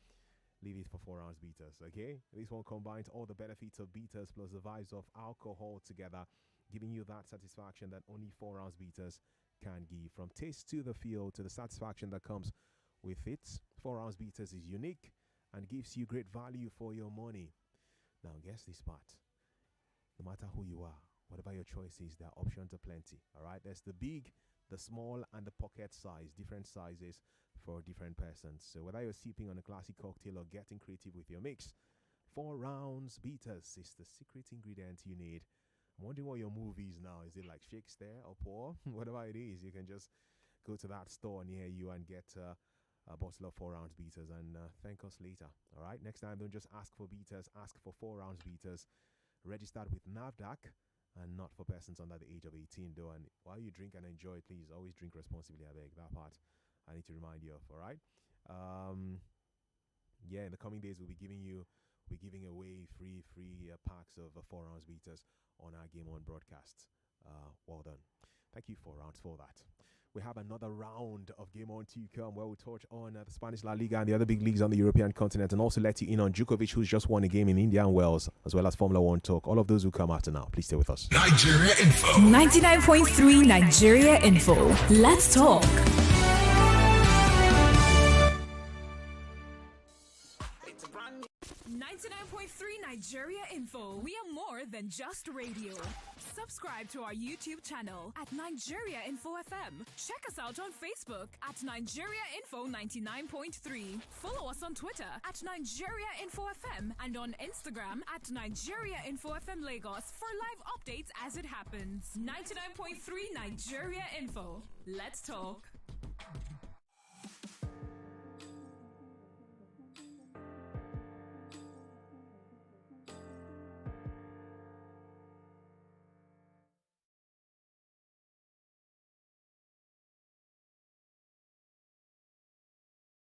Leave it for 4 rounds beaters, okay? This one combines all the benefits of beaters plus the vibes of alcohol together, giving you that satisfaction that only 4 rounds beaters can give. From taste to the feel to the satisfaction that comes with it, 4 rounds beaters is unique and gives you great value for your money. Now, guess this part. No matter who you are, whatever your choice is, there are options aplenty. All right, there's the big, the small, and the pocket size. Different sizes for different persons. So whether you're sipping on a classic cocktail or getting creative with your mix, 4 rounds beaters is the secret ingredient you need. I'm wondering what your move is now. Is it like Shakespeare or pour? Whatever it is, you can just go to that store near you and get a bottle of 4 rounds beaters and thank us later. All right, next time, don't just ask for beaters, ask for 4 rounds beaters. Registered with NAVDAC and not for persons under the age of 18, though. And while you drink and enjoy, please always drink responsibly. I beg that part. I need to remind you of. All right. Yeah, in the coming days, we'll be giving away free packs of 4 rounds beaters on our Game On broadcast. Well done. Thank you, 4 rounds, for that. We have another round of Game On to come where we'll touch on the Spanish La Liga and the other big leagues on the European continent, and also let you in on Djokovic, who's just won a game in India and Wales, as well as Formula One talk. All of those will come after now. Please stay with us. Nigeria Info. 99.3 Nigeria Info. Let's talk. 99.3 Nigeria Info. We are more than just radio. Subscribe to our YouTube channel at Nigeria Info FM. Check us out on Facebook at Nigeria Info 99.3. Follow us on Twitter at Nigeria Info FM and on Instagram at Nigeria Info FM Lagos for live updates as it happens. 99.3 Nigeria Info. Let's talk.